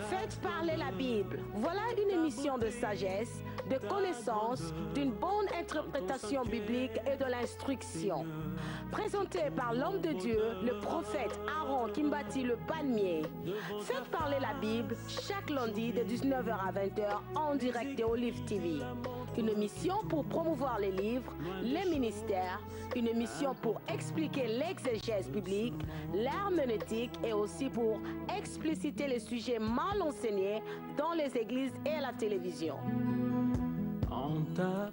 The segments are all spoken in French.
Faites parler la Bible. Voilà une émission de sagesse, de connaissance, d'une bonne interprétation biblique et de l'instruction. Présentée par l'homme de Dieu, le prophète Aaron Kimbati le Palmier. Faites parler la Bible chaque lundi de 19h à 20h en direct de Olive TV. Une émission pour promouvoir les livres, les ministères, une émission pour expliquer l'exégèse biblique, l'herméneutique et aussi pour expliciter les sujets mal enseignés dans les églises et à la télévision.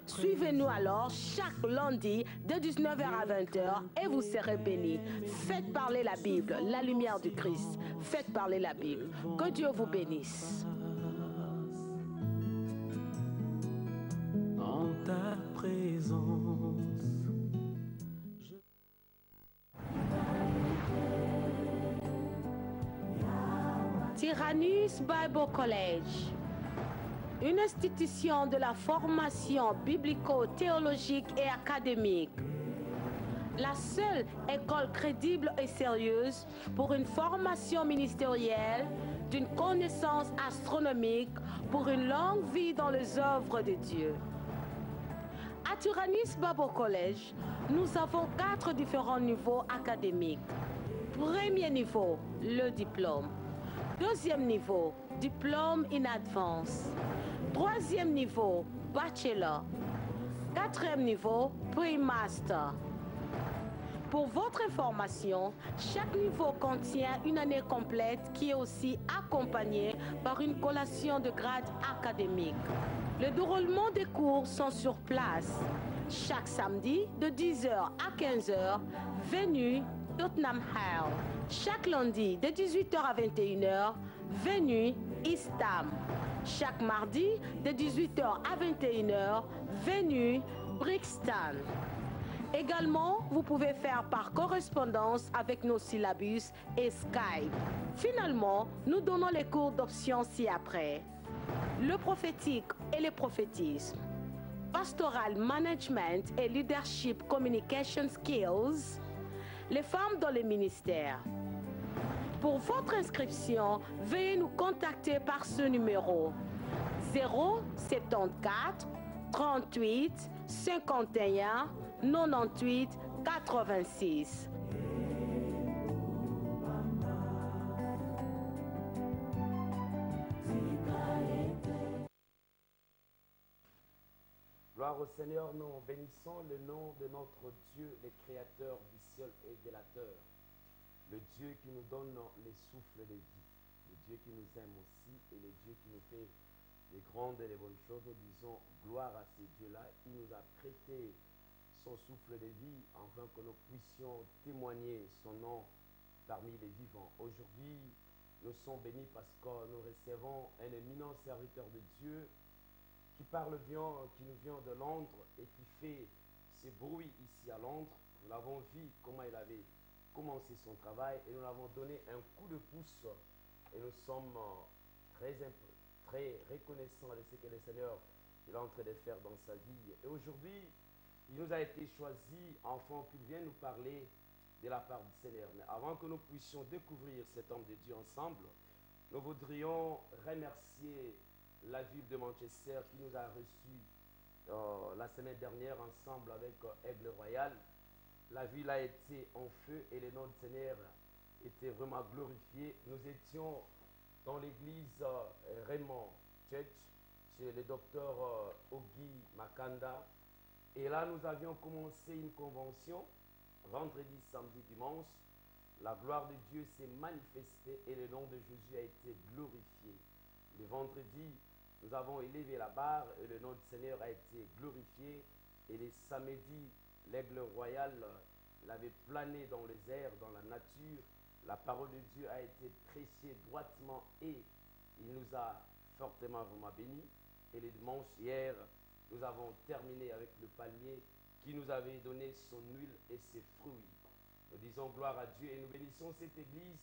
Suivez-nous alors chaque lundi de 19h à 20h et vous serez bénis. Faites parler la Bible, la lumière du Christ. Faites parler la Bible. Que Dieu vous bénisse. En ta présence. Tyrannus Bible College, une institution de la formation biblico-théologique et académique. La seule école crédible et sérieuse pour une formation ministérielle, d'une connaissance astronomique, pour une longue vie dans les œuvres de Dieu. À Tyrannus Bible College, nous avons 4 différents niveaux académiques. Premier niveau, le diplôme. Deuxième niveau, diplôme in advance. Troisième niveau, bachelor. Quatrième niveau, pre-master. Pour votre information, chaque niveau contient une année complète qui est aussi accompagnée par une collation de grade académique. Le déroulement des cours sont sur place. Chaque samedi de 10h à 15h, venue Tottenham Hall. Chaque lundi de 18h à 21h, venue Eastham. Chaque mardi de 18h à 21h, venue Brixton. Également, vous pouvez faire par correspondance avec nos syllabus et Skype. Finalement, nous donnons les cours d'option ci-après. Le prophétique et le prophétisme. Pastoral Management et Leadership Communication Skills. Les femmes dans les ministères. Pour votre inscription, veuillez nous contacter par ce numéro 074 38 51 98 86. Gloire au Seigneur, nous bénissons le nom de notre Dieu, le Créateur du ciel et de la terre. Le Dieu qui nous donne les souffles de vie. Le Dieu qui nous aime aussi et le Dieu qui nous fait les grandes et les bonnes choses. Nous disons gloire à ce Dieu-là. Il nous a prêté son souffle de vie afin que nous puissions témoigner son nom parmi les vivants. Aujourd'hui, nous sommes bénis parce que nous recevons un éminent serviteur de Dieu qui parle bien, qui nous vient de Londres et qui fait ses bruits ici à Londres. Nous l'avons vu comment il avait commencé son travail et nous l'avons donné un coup de pouce et nous sommes très reconnaissants de ce que le Seigneur est en train de faire dans sa vie. Et aujourd'hui, il nous a été choisi, enfant, qu'il vienne nous parler de la part du Seigneur. Mais avant que nous puissions découvrir cet homme de Dieu ensemble, nous voudrions remercier la ville de Manchester qui nous a reçus la semaine dernière ensemble avec Aigle Royal. La ville a été en feu et le nom du Seigneur était vraiment glorifié. Nous étions dans l'église Raymond Church chez le docteur Ogi Makanda. Et là, nous avions commencé une convention vendredi, samedi, dimanche. La gloire de Dieu s'est manifestée et le nom de Jésus a été glorifié. Le vendredi, nous avons élevé la barre et le nom du Seigneur a été glorifié. Et le samedi, l'aigle royal, il avait plané dans les airs, dans la nature. La parole de Dieu a été prêchée droitement et il nous a fortement vraiment bénis. Et le dimanche, hier, nous avons terminé avec le palmier qui nous avait donné son huile et ses fruits. Nous disons gloire à Dieu et nous bénissons cette église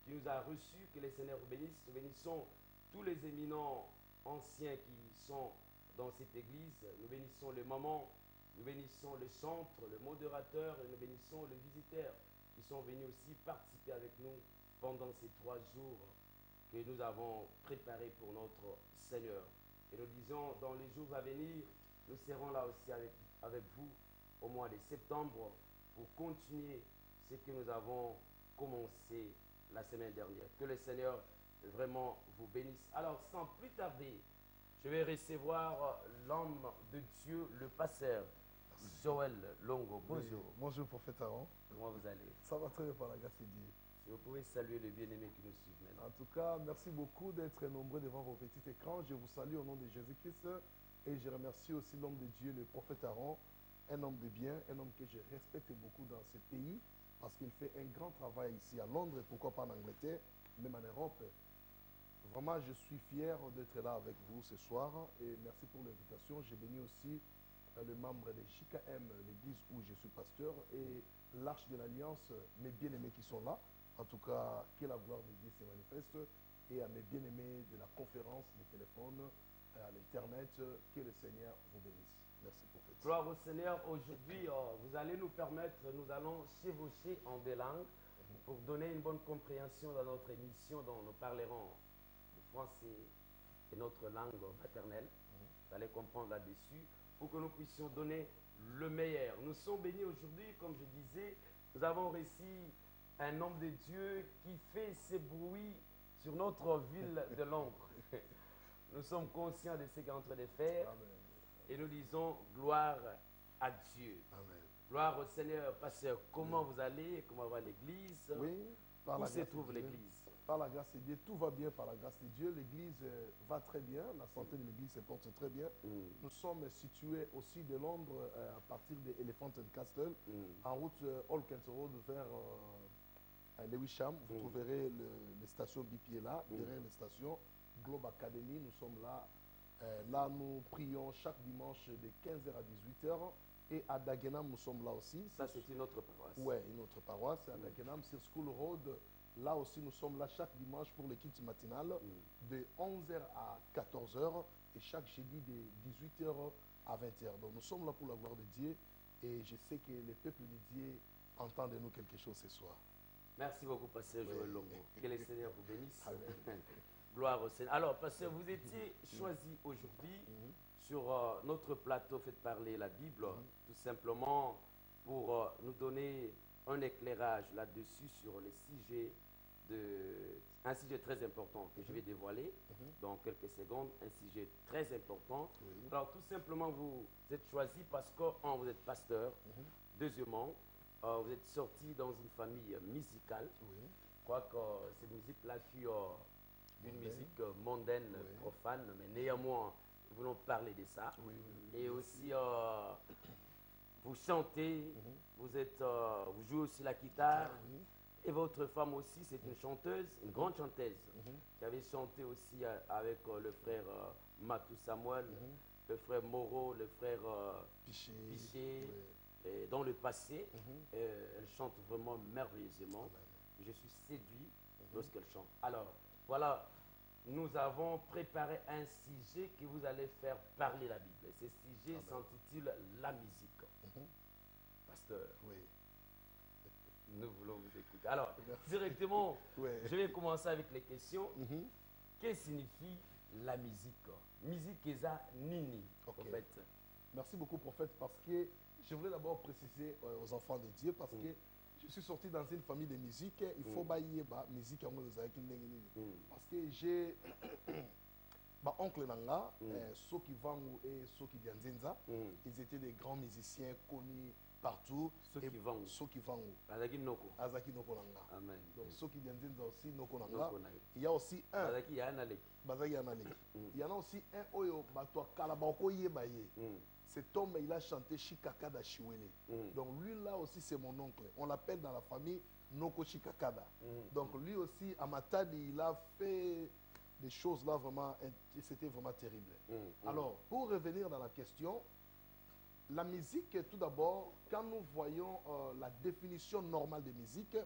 qui nous a reçus, que le Seigneur vous bénisse. Nous bénissons tous les éminents anciens qui sont dans cette église. Nous bénissons les mamans, nous bénissons le centre, le modérateur et nous bénissons les visiteurs qui sont venus aussi participer avec nous pendant ces 3 jours. que nous avons préparé pour notre Seigneur. Et nous disons, dans les jours à venir, nous serons là aussi avec vous au mois de septembre pour continuer ce que nous avons commencé la semaine dernière. Que le Seigneur vraiment vous bénisse. Alors, sans plus tarder, je vais recevoir l'homme de Dieu, le pasteur Joël Longo. Bonjour. Oui, bonjour, prophète Aaron. Comment vous allez? Ça va très bien par la grâce de Dieu. Si vous pouvez saluer les bien-aimés qui nous suivent maintenant. En tout cas, merci beaucoup d'être nombreux devant vos petits écrans. Je vous salue au nom de Jésus-Christ et je remercie aussi l'homme de Dieu, le prophète Aaron, un homme de bien, un homme que je respecte beaucoup dans ce pays parce qu'il fait un grand travail ici à Londres et pourquoi pas en Angleterre, même en Europe. Vraiment, je suis fier d'être là avec vous ce soir et merci pour l'invitation. J'ai béni aussi le membre de JKM, l'église où je suis pasteur, et l'Arche de l'Alliance, mes bien-aimés qui sont là. En tout cas, que la gloire de Dieu se manifeste, et à mes bien-aimés de la conférence, des téléphones, à l'Internet, que le Seigneur vous bénisse. Merci, prophète. Gloire au Seigneur. Aujourd'hui, vous allez nous permettre, nous allons chevaucher en deux langues pour donner une bonne compréhension dans notre émission dont nous parlerons le français et notre langue maternelle. Vous allez comprendre là-dessus pour que nous puissions donner le meilleur. Nous sommes bénis aujourd'hui, comme je disais, nous avons reçu un homme de Dieu qui fait ses bruits sur notre ville de Londres. Nous sommes conscients de ce qu'il est en train de faire. Amen. Et nous disons gloire à Dieu. Amen. Gloire au Seigneur. Pasteur, comment vous allez? Comment va l'église? Oui, par Où la se grâce trouve de Dieu. l'église? Par la grâce de Dieu, tout va bien par la grâce de Dieu. L'église va très bien, la santé de l'église se porte très bien. Nous sommes situés au sud de Londres, à partir de Elephant and Castle, en route Old Kent Road vers Lewisham. Vous trouverez les stations BP là, derrière les stations Globe Academy. Nous sommes là. Là, nous prions chaque dimanche de 15h à 18h. Et à Dagenham, nous sommes là aussi. Ça, c'est une autre paroisse. Oui, une autre paroisse. À Dagenham, sur School Road. Là aussi, nous sommes là chaque dimanche pour l'équipe matinale de 11h à 14h et chaque jeudi de 18h à 20h. Donc, nous sommes là pour la gloire de Dieu et je sais que le peuple de Dieu entend de nous quelque chose ce soir. Merci beaucoup, Pasteur Joël Longo. Que le Seigneur vous bénisse. Amen. Gloire au Seigneur. Alors, Pasteur, vous étiez choisi aujourd'hui sur notre plateau Faites parler la Bible, tout simplement pour nous donner un éclairage là-dessus sur les sujets un sujet très important que je vais dévoiler dans quelques secondes, un sujet très important. Alors tout simplement, vous êtes choisi parce que, un, vous êtes pasteur, deuxièmement, vous êtes sorti dans une famille musicale. Je crois que cette musique-là fut une musique mondaine, profane, mais néanmoins, nous voulons parler de ça. Et aussi, vous chantez, vous jouez aussi la guitare. Et votre femme aussi, c'est une chanteuse, une grande chanteuse, qui avait chanté aussi avec le frère Matou Samuel, le frère Moreau, le frère Piché. Dans le passé, elle chante vraiment merveilleusement. Je suis séduit lorsqu'elle chante. Alors, voilà, nous avons préparé un sujet que vous allez faire parler la Bible. Ce sujet s'intitule La musique. Pasteur. Oui. Nous voulons vous écouter. Alors, directement, je vais commencer avec les questions. Qu'est-ce que signifie la musique? Musique eza nini, prophète? Merci beaucoup, prophète, parce que je voulais d'abord préciser aux enfants de Dieu, parce que je suis sorti dans une famille de musique. Il faut bailler la musique en parce que j'ai oncle Nanga, Soki Vangu et Soki Dianzenza, ils étaient des grands musiciens connus partout. Soki Vangu. Soki Vangu. Azaki Noko. Azaki Noko Nanga. Amen. Donc Soki Dianzenza aussi Noko Nanga. Il y a aussi un. Azaki Yanalek. Bazaki Yanalek. Il y en a aussi un Oyo Batoa Kalabako Yebaye. Cet homme, il a chanté Shikakada Shiwele. Donc lui là aussi c'est mon oncle. On l'appelle dans la famille Noko Shikakada. Donc lui aussi, à Matadi, il a fait des choses là vraiment, c'était vraiment terrible. Alors, pour revenir dans la question, la musique, tout d'abord, quand nous voyons la définition normale de musique,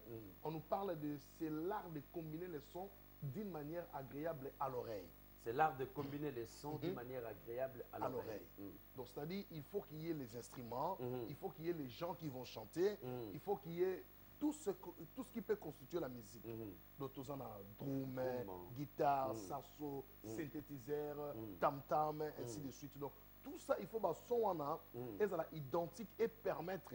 on nous parle de c'est l'art de combiner les sons d'une manière agréable à l'oreille. C'est l'art de combiner les sons d'une manière agréable à l'oreille. Donc, c'est-à-dire il faut qu'il y ait les instruments, il faut qu'il y ait les gens qui vont chanter, il faut qu'il y ait tout ce qui peut constituer la musique. Donc, tout ça, drum, guitare, saxo, synthétiseur, tam-tam, ainsi de suite. Donc, tout ça, il faut que son identique et permettre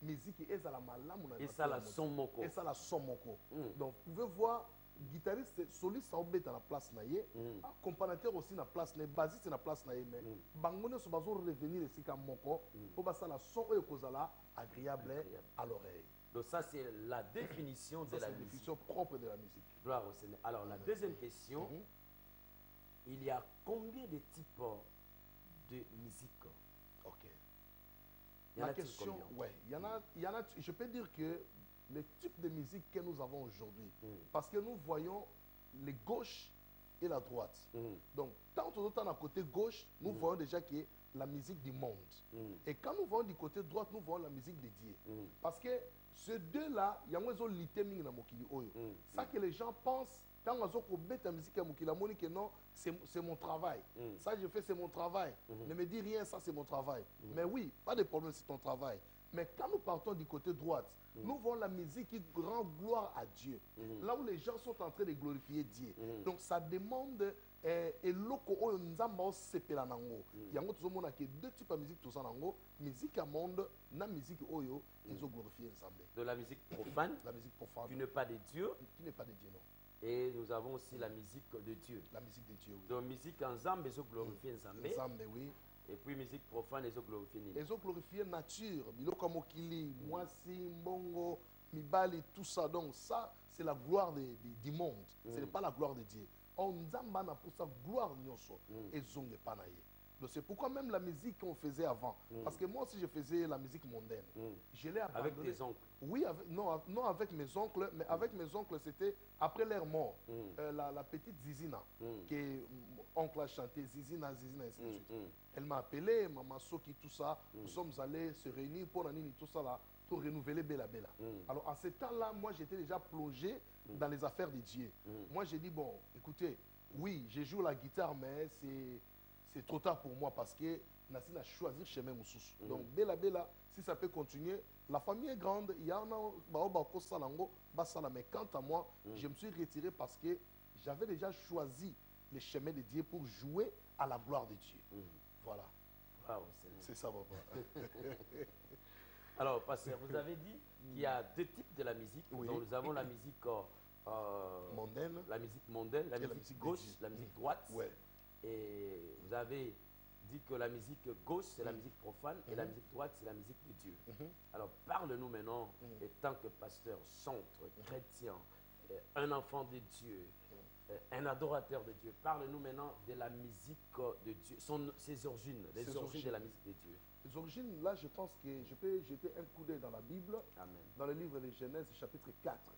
musique et ça la malamu. Et ça la son moko. Et ça la son moko. Donc, vous pouvez voir, guitariste, soliste, ça obéit à la place naïe, accompagnateur aussi na place naïe, bassiste na place naïe, mais bangone so bazo revenir ici comme moko, pour ça la son et kozala agréable à l'oreille. Donc ça c'est la définition de la musique. Définition propre de la musique. Gloire au Seigneur. Alors la deuxième question, il y a combien de types de musique? Ok. La question, ouais, il y en a, je peux dire que les types de musique que nous avons aujourd'hui, parce que nous voyons les gauches et la droite. Donc, tant à côté gauche, nous voyons déjà que la musique du monde. Et quand nous voyons du côté droite, nous voyons la musique de Dieu. Parce que ces deux-là, il y a un littéming dans Mokili Oyo. Ça que les gens pensent, quand on a la musique à Mokili Moni, que non, c'est mon travail. Ça, je fais, c'est mon travail. Ne me dis rien, ça, c'est mon travail. Mais oui, pas de problème, c'est ton travail. Mais quand nous partons du côté droite, nous voyons la musique qui rend gloire à Dieu. Là où les gens sont en train de glorifier Dieu. Donc ça demande et loko oyo nzamba o sepela nango. Yango tozomona que deux types de musique toza nango, musique à monde na musique oyo ils ont glorifié Nzambe. De la musique profane, la musique profane qui n'est pas de Dieu, non. Et nous avons aussi la musique de Dieu. La musique de Dieu, oui. Donc musique ensemble, ils ont glorifié Nzambe. Nzambe, oui. Et puis musique profane, ils ont glorifié Nini. Ils ont glorifié nature, biloko mokili, mwasi, mbongo, mibali, tout ça. Donc ça, c'est la gloire du monde. Ce n'est pas la gloire de Dieu. On Nzamba n'a pour sa gloire nyonso et zonge panaye. Donc c'est pourquoi même la musique qu'on faisait avant, parce que moi aussi je faisais la musique mondaine. Je l'ai abandonné. Avec tes oncles? Oui, non avec mes oncles, mais avec mes oncles c'était après leur mort. La petite Zizina, que oncle a chanté, Zizina, Zizina, ainsi de suite. Elle m'a appelé, maman Soki, tout ça. Nous sommes allés se réunir pour Nanini, tout ça là, pour renouveler Bella Bella. Alors à ce temps-là, moi j'étais déjà plongé dans les affaires de Dieu. Moi j'ai dit, bon, écoutez, oui, je joue la guitare, mais c'est trop tard pour moi parce que Nassi a choisi chemin Moussous. Donc, Bella Bella, si ça peut continuer, la famille est grande, il y a un mais quant à moi, je me suis retiré parce que j'avais déjà choisi le chemin de Dieu pour jouer à la gloire de Dieu. Voilà. Wow, c'est ça, papa. Alors, pasteur, vous avez dit qu'il y a deux types de la musique. Oui. Donc, nous avons la musique mondaine, la musique mondaine, la musique gauche, la musique droite. Ouais. Et vous avez dit que la musique gauche, c'est la musique profane, et la musique droite, c'est la musique de Dieu. Alors, parle-nous maintenant, étant que pasteur, chantre, chrétien, un enfant de Dieu, un adorateur de Dieu. Parle-nous maintenant de la musique de Dieu, ses origines, les origines de la musique de Dieu. Les origines, là, je pense que je peux jeter un coup d'œil dans la Bible, Amen. Dans le livre de Genèse, chapitre 4.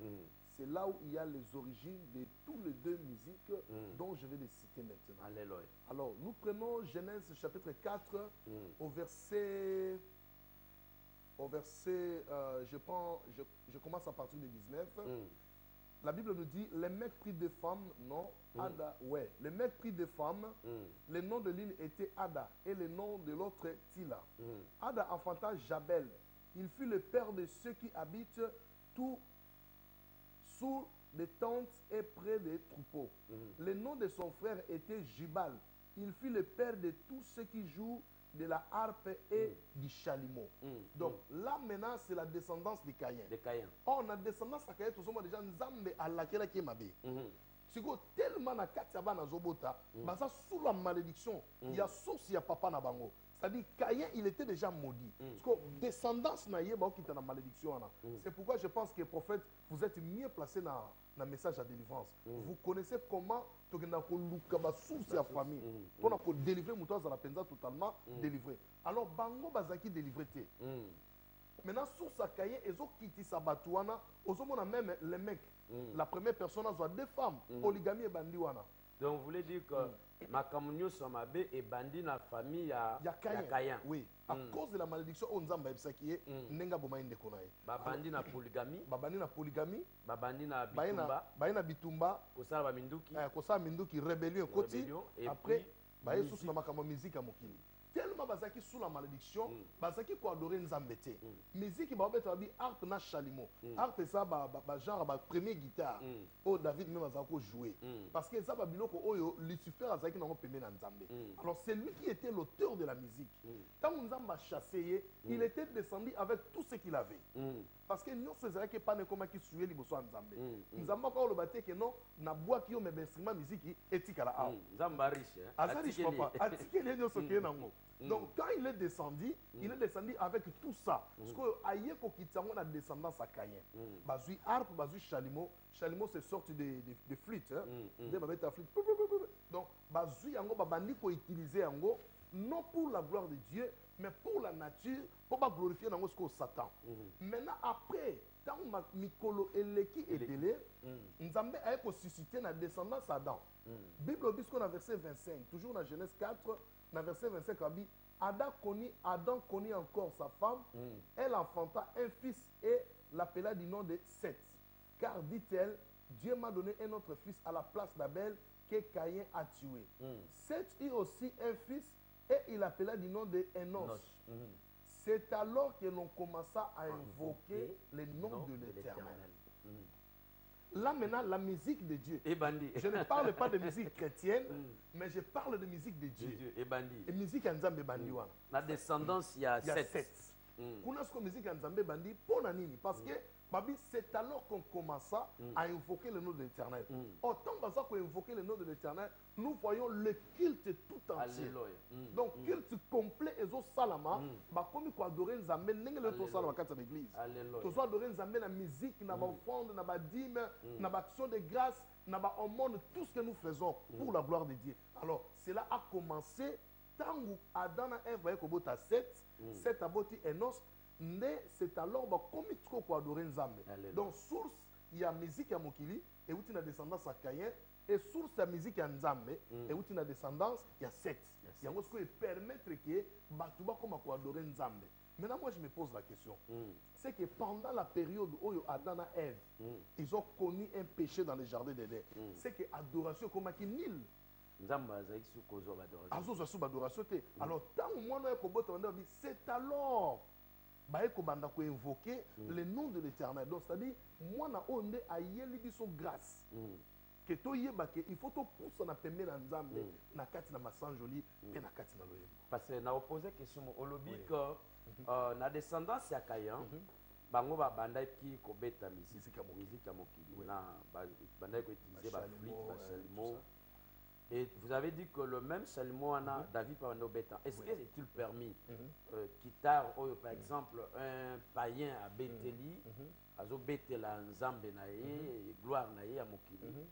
C'est là où il y a les origines de tous les deux musiques dont je vais les citer maintenant. Alléluia. Alors, nous prenons Genèse, chapitre 4, au verset je commence à partir du 19. La Bible nous dit, les mecs pris des femmes, non, Ada, ouais. Les mecs pris des femmes, le nom de l'une était Ada, et le nom de l'autre Tila. Ada enfanta Jabel. Il fut le père de ceux qui habitent tout sous des tentes et près des troupeaux. Le nom de son frère était Jubal. Il fut le père de tous ceux qui jouent de la harpe et du chalumeau. Donc là maintenant c'est la descendance de Caïn. On a descendance de Caïn, tout le monde déjà Nzambe à laquelle qui m'a bé. C'est que tellement na katsaba na zobota, basa sous la malédiction, il y a source, il y a papa na bango. C'est-à-dire Caïn il était déjà maudit. Parce que descendance na yeba qui est la malédiction. C'est pourquoi je pense que prophète, vous êtes mieux placé dans le message à délivrance. Vous connaissez comment tu as source à famille. Pour délivrer Moutouz à la penza totalement délivré. Alors bango bazaki délivré. Maintenant source à Caïn et zo kiti sabatouana, ozomona même les mecs. La première personne a deux femmes, polygamie et bandiwana. Donc vous voulez dire que Makamunyo Somabe est bandit dans la famille à Caïn. Oui, à cause de la malédiction, on Nzamba Ebsakie, Nenga Bomaïne de Konaï. Babandi na polygamie. Babandi na polygamie. Babandi na bitumba. Baïna bitumba. Kosala ba minduki. Kosala minduki, rébellion, koti. Après, baye sous na makama musique à Mokili. tellement bazaki sous la malédiction bazaki ko adorer nzambe te musique ba obeta bi harpe na chalimo harpe ça ba genre ba premier guitare o David même azako jouer parce que ça ba biloko oyo Lucifer azaki nango pembe na nzambe alors c'est lui qui était l'auteur de la musique tant nzamba chassé il était descendu avec tout ce qu'il avait parce que nous c'est vrai que pas ne comme qui suer liboso nzambe nzamba ko lo baté que non na bois qui o me instrument musique etikala a nzamba riche riche papa atike les nyoso ke nango. Donc quand il est descendu avec tout ça. Parce que aïe ko kitango na descendance à Caïn. Bazui harpe, bazui chalimo, chalimo c'est sorte de flûte hein. De babeta flûte. Donc bazui yango babandi ko utiliser yango non pour la gloire de Dieu mais pour la nature pour pas glorifier nango ce que Satan. Maintenant après tant mikolo eleki edele nzambe aye ko susciter na descendance Adam. Bible dit qu'on a verset 25 toujours dans Genèse 4 dans verset 25 Adam connut encore sa femme elle enfanta un fils et l'appela du nom de Seth car dit-elle Dieu m'a donné un autre fils à la place d'Abel que Caïn a tué. Seth eut aussi un fils et il appela du nom de Enos. C'est alors que l'on commença à invoquer le nom de l'Éternel. Là maintenant, la musique de Dieu. Je ne parle pas de musique chrétienne, mais je parle de musique de Dieu. Et musique Nzambe bandi wana. La descendance, il y a 7. Kuna sko musique Nzambe bandi pour nani parce que babi c'est alors qu'on commença à invoquer le nom de l'Éternel. Autant qu'on invoquer le nom de l'Éternel, nous voyons le culte tout entier. Donc culte complet et zo salama, ba komi ko adorer Nzambe ndenge le to salama kata l'église. To so adorer Nzambe na musique, na ba offrande, na ba dîme, na ba action de grâce, na ba aumône, tout ce que nous faisons pour la gloire de Dieu. Alors cela a commencé tangu Adam et Ève ko bota 7 aboti Enos. C'est alors comme tu peux adorer Nzambe. Donc source il y a musique à Mokili et où tu as descendance à Caïn et source la musique à Nzambe et où tu as descendance il y a 7. Il y a ce qui permettre que batuba comme adorer Nzambe. Maintenant moi je me pose la question. C'est que pendant la période où Adam et Ève ils ont connu un péché dans le jardin d'Éden. C'est que adoration comme qui nul. Alors tant au moins c'est alors banda ko invoquer le nom de l'Éternel. Donc c'est-à-dire moi na onde ayeli biso grâce. Que to yeba que il faut to pousse na pembe na Nzambe na kati na masanjoli pe na kati na loyembo. Parce que na opposé question olobi que na descendance ya Caïn bango ba banda ki ko beta musique ya mokili na banda ko utiliser ba flûte ba chalimo. Et vous avez dit que le même Salmo a David Pavano Beta. Est-ce que c'est-il permis Kitar, par exemple, un païen à Bételi, à Zobetela Nzambe Naye, gloire Naye à Mokili,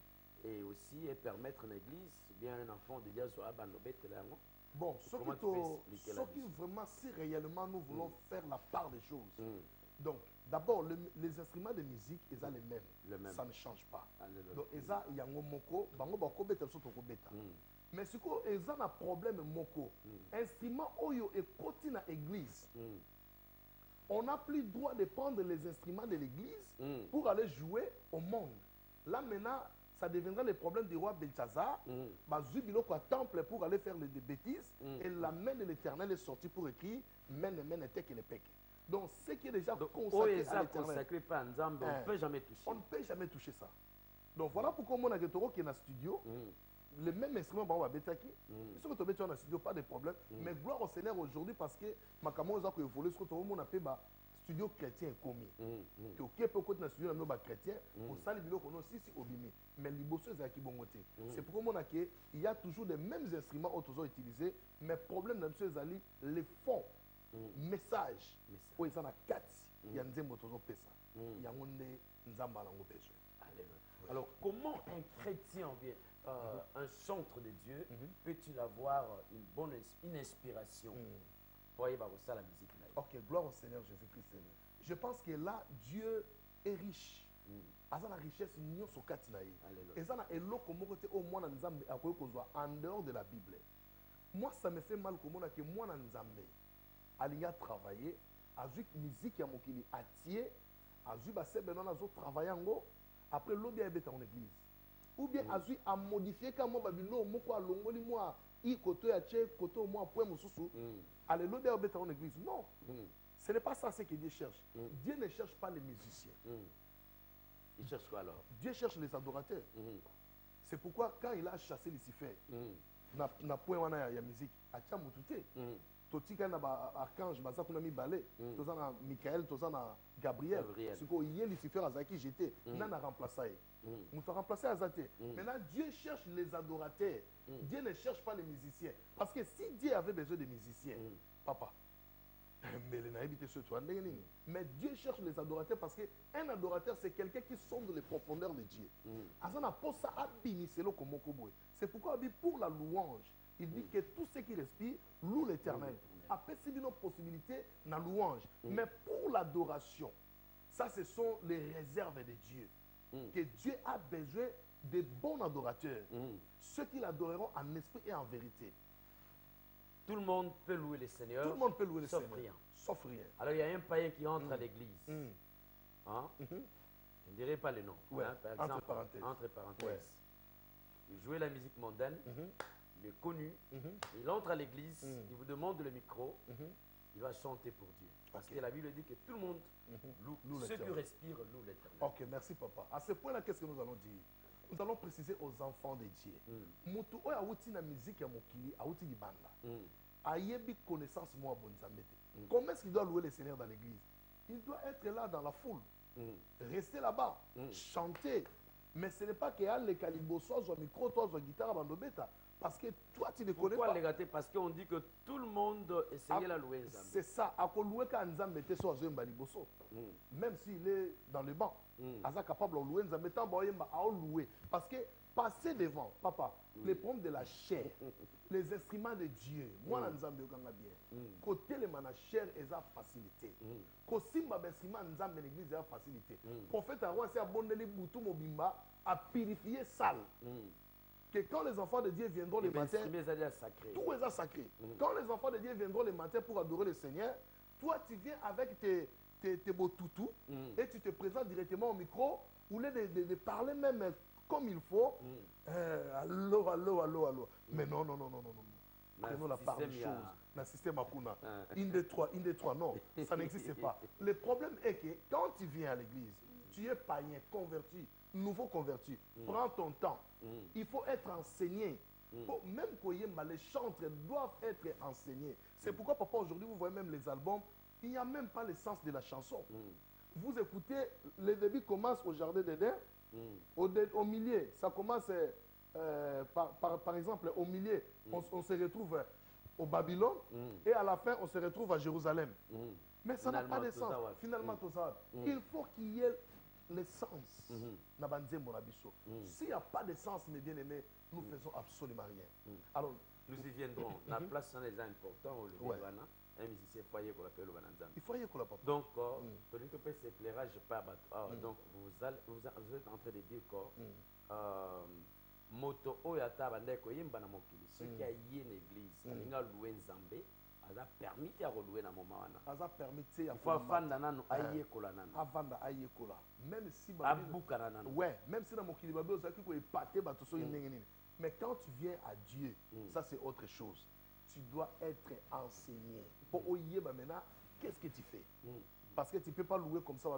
et aussi permettre l'église, bien un enfant de Dieu soit Bando Betela. Bon, ce qui vraiment, si réellement nous voulons faire la part des choses. Donc, d'abord, les instruments de musique, ils ont les mêmes. Ça ne change pas. Donc, ils ont yango moko, bango bako beta soto ko beta. Mais ce qu'ils ont un problème moko, instrument oyo et koti na église. On n'a plus le droit de prendre les instruments de l'église pour aller jouer au monde. Là maintenant, ça deviendra le problème du roi Belshazzar. Bazu biloko à temple pour aller faire des bêtises et la main de l'Éternel est sortie pour écrire mène tek et le pek. Donc, ce qui est déjà consacré à l'Éternel, on ne peut jamais toucher. On ne peut jamais toucher ça. Donc, voilà pourquoi mon agriculteur qui est dans le studio, le même instrument, on va bétaki. Ils sont dans le studio, pas de problème. Mais gloire au Seigneur aujourd'hui parce que ma caméra a évolué, ce que tout le monde appelle studio chrétien commis. Tu es au côté d'un studio chrétien, au salle de l'eau, si obimi. Mais les bosses sont qui bon côté. C'est pourquoi mon il y a toujours les mêmes instruments autour utilisés, mais le problème dans le les fonds. Message où ils en a 4 il y a des motos pesa il y a besoin. Alors comment un chrétien un centre de Dieu peut-il avoir une inspiration pour y avoir ça la musique là? Ok, gloire au Seigneur Jésus-Christ. Je pense que là Dieu est riche. Asa la richesse nyo so katinaye. Eza na eloko moko te au moins na Nzambe akoyo kozwa en dehors de la Bible. Moi ça me fait mal komona que moi na Nzambe alinga travailler azu musique ya mokili atie azu ba sebe non azo travailler ngo après lobby a beta en église ou bien azui a modifié quand moi babino moko a longoli moi i koto ya che koto moi point mususu alléluia obeta en église. Non, ce n'est pas ça ce que Dieu cherche. Dieu ne cherche pas les musiciens. Il cherche quoi alors? Dieu cherche les adorateurs. C'est pourquoi quand il a chassé Lucifer na point wana ya musique atia mutute totika na ba archange baza kuna mibale toza na Michael toza na Gabriel siko yé Lucifer azaki jeté na remplacer muto remplacer azate. Maintenant Dieu cherche les adorateurs. Dieu ne cherche pas les musiciens parce que si Dieu avait besoin de musiciens papa mais Dieu cherche les adorateurs parce qu'un adorateur c'est quelqu'un qui sonde les profondeurs de Dieu. C'est pourquoi pour la louange il dit que tout ce qui respire loue l'Éternel. Après c'est une possibilité la louange, mais pour l'adoration ça ce sont les réserves de Dieu. Que Dieu a besoin de bons adorateurs, ceux qui l'adoreront en esprit et en vérité. Tout le monde peut louer le Seigneur. Tout le monde peut louer le sauf Seigneur. Rien. Sauf rien. Alors il y a un païen qui entre à l'église. Hein? Je ne dirai pas le nom. Ouais. Hein? Par exemple, entre parenthèses. Ouais. Il jouait la musique mondaine. Il est connu. Il entre à l'église. Il vous demande le micro. Il va chanter pour Dieu. Parce que la Bible dit que tout le monde loue ceux qui respirent louent l'Éternel. Ok, merci papa. À ce point-là, qu'est-ce que nous allons dire? Nous allons préciser aux enfants de Dieu. Mutu oya outi na musique ya mokili, outi libanda. Ayebi connaissance moi bonzambete. Comment est-ce qu'il doit louer le Seigneur dans l'église? Il doit être là dans la foule. Rester là-bas, chanter. Mais ce n'est pas qu'il y a les calibos, soit micro, soit guitare, bandobeta. Parce que toi, tu ne connais Pourquoi pas. les gâter? Parce qu'on dit que tout le monde essayait la louer. C'est ça. À louer quand Nzambe était sur Mbaliboso. Même s'il est dans le banc. Aza capable de louer Nzambe tant à louer. Parce que passer devant, papa, les problèmes de la chair, les instruments de Dieu, moi Nzambe okanga bien. Côté les mana chair et sa facilité. Kosimba instrument Nzambe l'église a facilité. Prophète Aaron c'est abondeli boutou mobimba à purifier sale. Que quand les enfants de Dieu viendront le matin, tout est sacré. Quand les enfants de Dieu viendront le matin pour adorer le Seigneur, toi tu viens avec tes beaux toutous et tu te présentes directement au micro, au lieu de parler même comme il faut. Allô, allô, allô, allô. Mais non, non, non, non, non, non. Prenons la part des choses. Dans le système Akuna. Une des trois, non. Ça n'existe pas. Le problème est que quand tu viens à l'église, tu es païen, converti, nouveau converti. Prends ton temps. Il faut être enseigné. Même les chantres doivent être enseignés. C'est pourquoi, papa, aujourd'hui, vous voyez même les albums, il n'y a même pas le sens de la chanson. Vous écoutez, le début commence au jardin d'Éden. Au milieu, ça commence, par exemple, au milieu, on se retrouve au Babylone. Et à la fin, on se retrouve à Jérusalem. Mais ça n'a pas de sens. Finalement, tout ça. Il faut qu'il y ait l'essence. S'il n'y a pas d'essence, mes bien-aimés, nous faisons absolument rien. Alors, nous y viendrons. La place est importante. Un musicien foyer qu'on appelle le Bananzam. Il faut y aller. Donc, tu peux s'éclairage pas. Donc, vous êtes en train de dire que moto oyata bandeko yimba na mokili. Ce qui a yé l'église, alinga loué Nzambe. Aza permis à relouer na moment wana. Aza permis à faire vanda nanu aye kola nanu. Avanda aye kola. Même si abuka nanu. Ouais, même si na mokili babe ozaki ko épater bato so nini. Mais quand tu viens à Dieu, ça c'est autre chose. Tu dois être enseigné. Pour oyer maintenant, qu'est-ce que tu fais? Parce que tu ne peux pas louer comme ça,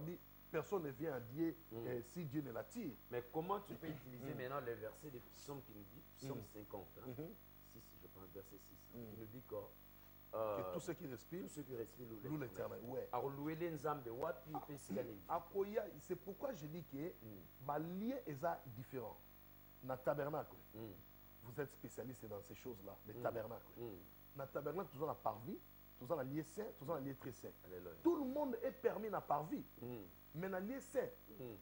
personne ne vient à Dieu si Dieu ne l'attire. Mais comment tu peux utiliser maintenant le verset de Psaume qui nous dit, Psaume 50, 6, je pense, verset 6, qui nous dit que tout ce qui respire loue l'Éternel. Ouais. C'est pourquoi je dis que ma lien est différent. Dans le tabernacle, vous êtes spécialiste dans ces choses-là, les tabernacles. Dans le tabernacle, tout ça, la parvis, tout ça, la lié saint, tout ça, la lié très saint. Tout le monde est permis dans la parvis. Mais dans le lié saint,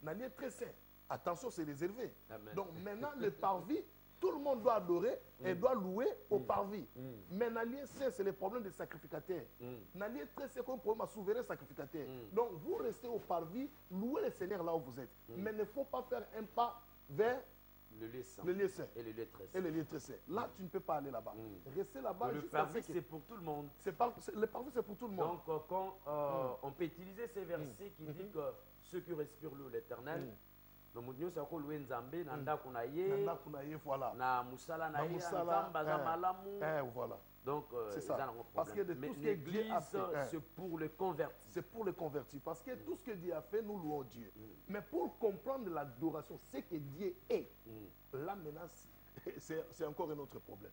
dans le lié très saint, attention, c'est réservé. Donc maintenant, le parvis, tout le monde doit adorer et doit louer au parvis. Mais dans le lié saint, c'est le problème des sacrificateurs. Dans le lié très saint, c'est un problème à souverain sacrificateur. Donc vous restez au parvis, louez le Seigneur là où vous êtes. Mais il ne faut pas faire un pas vers le lieu saint et le lieu très saint. Là, tu ne peux pas aller là-bas. Rester là-bas. Le parvis, c'est pour tout le monde. Le parvis, c'est pour tout le monde. Donc, quand on peut utiliser ces versets qui disent que ceux qui respirent l'eau, l'Éternel, donc moto nyonso akoluwa nzambe na ndako na ye Nanda kunaye, voilà. na musala na Na ye musala, nzambe aza malamu voilà. donc C'est ça. eza nango Parce que de problème. tout Mais ce que Dieu a l'église fait, c'est pour le convertir. c'est pour le convertir. Parce que tout ce que Dieu a fait, nous louons Dieu. Mais pour comprendre l'adoration, ce que Dieu est, là maintenant, c'est encore un autre problème.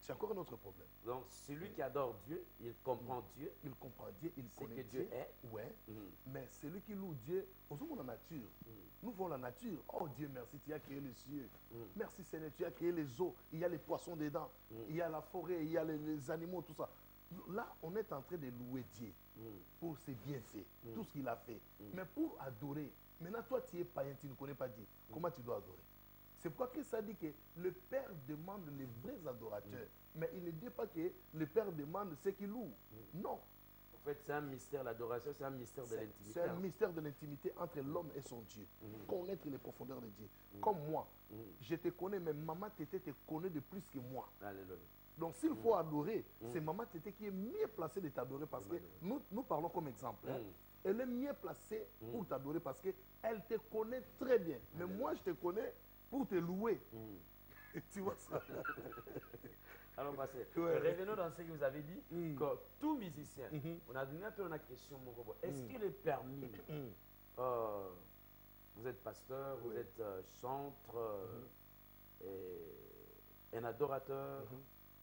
C'est encore un autre problème. Donc celui qui adore Dieu, il comprend Dieu, Il comprend Dieu, il c'est connaît que Dieu est. Ouais. Mais celui qui loue Dieu, on voit la nature. Nous voyons la nature. Oh Dieu, merci, tu as créé les cieux. Merci Seigneur, tu as créé les eaux. Il y a les poissons dedans. Il y a la forêt, il y a les animaux, tout ça. Là, on est en train de louer Dieu pour ses bienfaits, tout ce qu'il a fait. Mais pour adorer, maintenant toi tu es païen, tu ne connais pas Dieu. Comment tu dois adorer? C'est pourquoi Christ a dit que le Père demande les vrais adorateurs. Mais il ne dit pas que le Père demande ceux qui louent. Non. En fait, c'est un mystère, l'adoration, c'est un mystère de l'intimité. C'est un mystère de l'intimité entre l'homme et son Dieu. Connaître les profondeurs de Dieu. Comme moi, je te connais, mais maman Tété te connaît de plus que moi. Alléluia. Donc s'il faut adorer, c'est maman Tété qui est mieux placée de t'adorer parce que nous parlons comme exemple. Hein. Elle est mieux placée pour t'adorer parce qu'elle te connaît très bien. Mais moi, je te connais pour te louer. Tu vois ça? Alors, pasteur, Ouais. revenons dans ce que vous avez dit, que tout musicien, on a donné un peu une question, est-ce qu'il est permis, vous êtes pasteur, vous êtes chantre, un adorateur,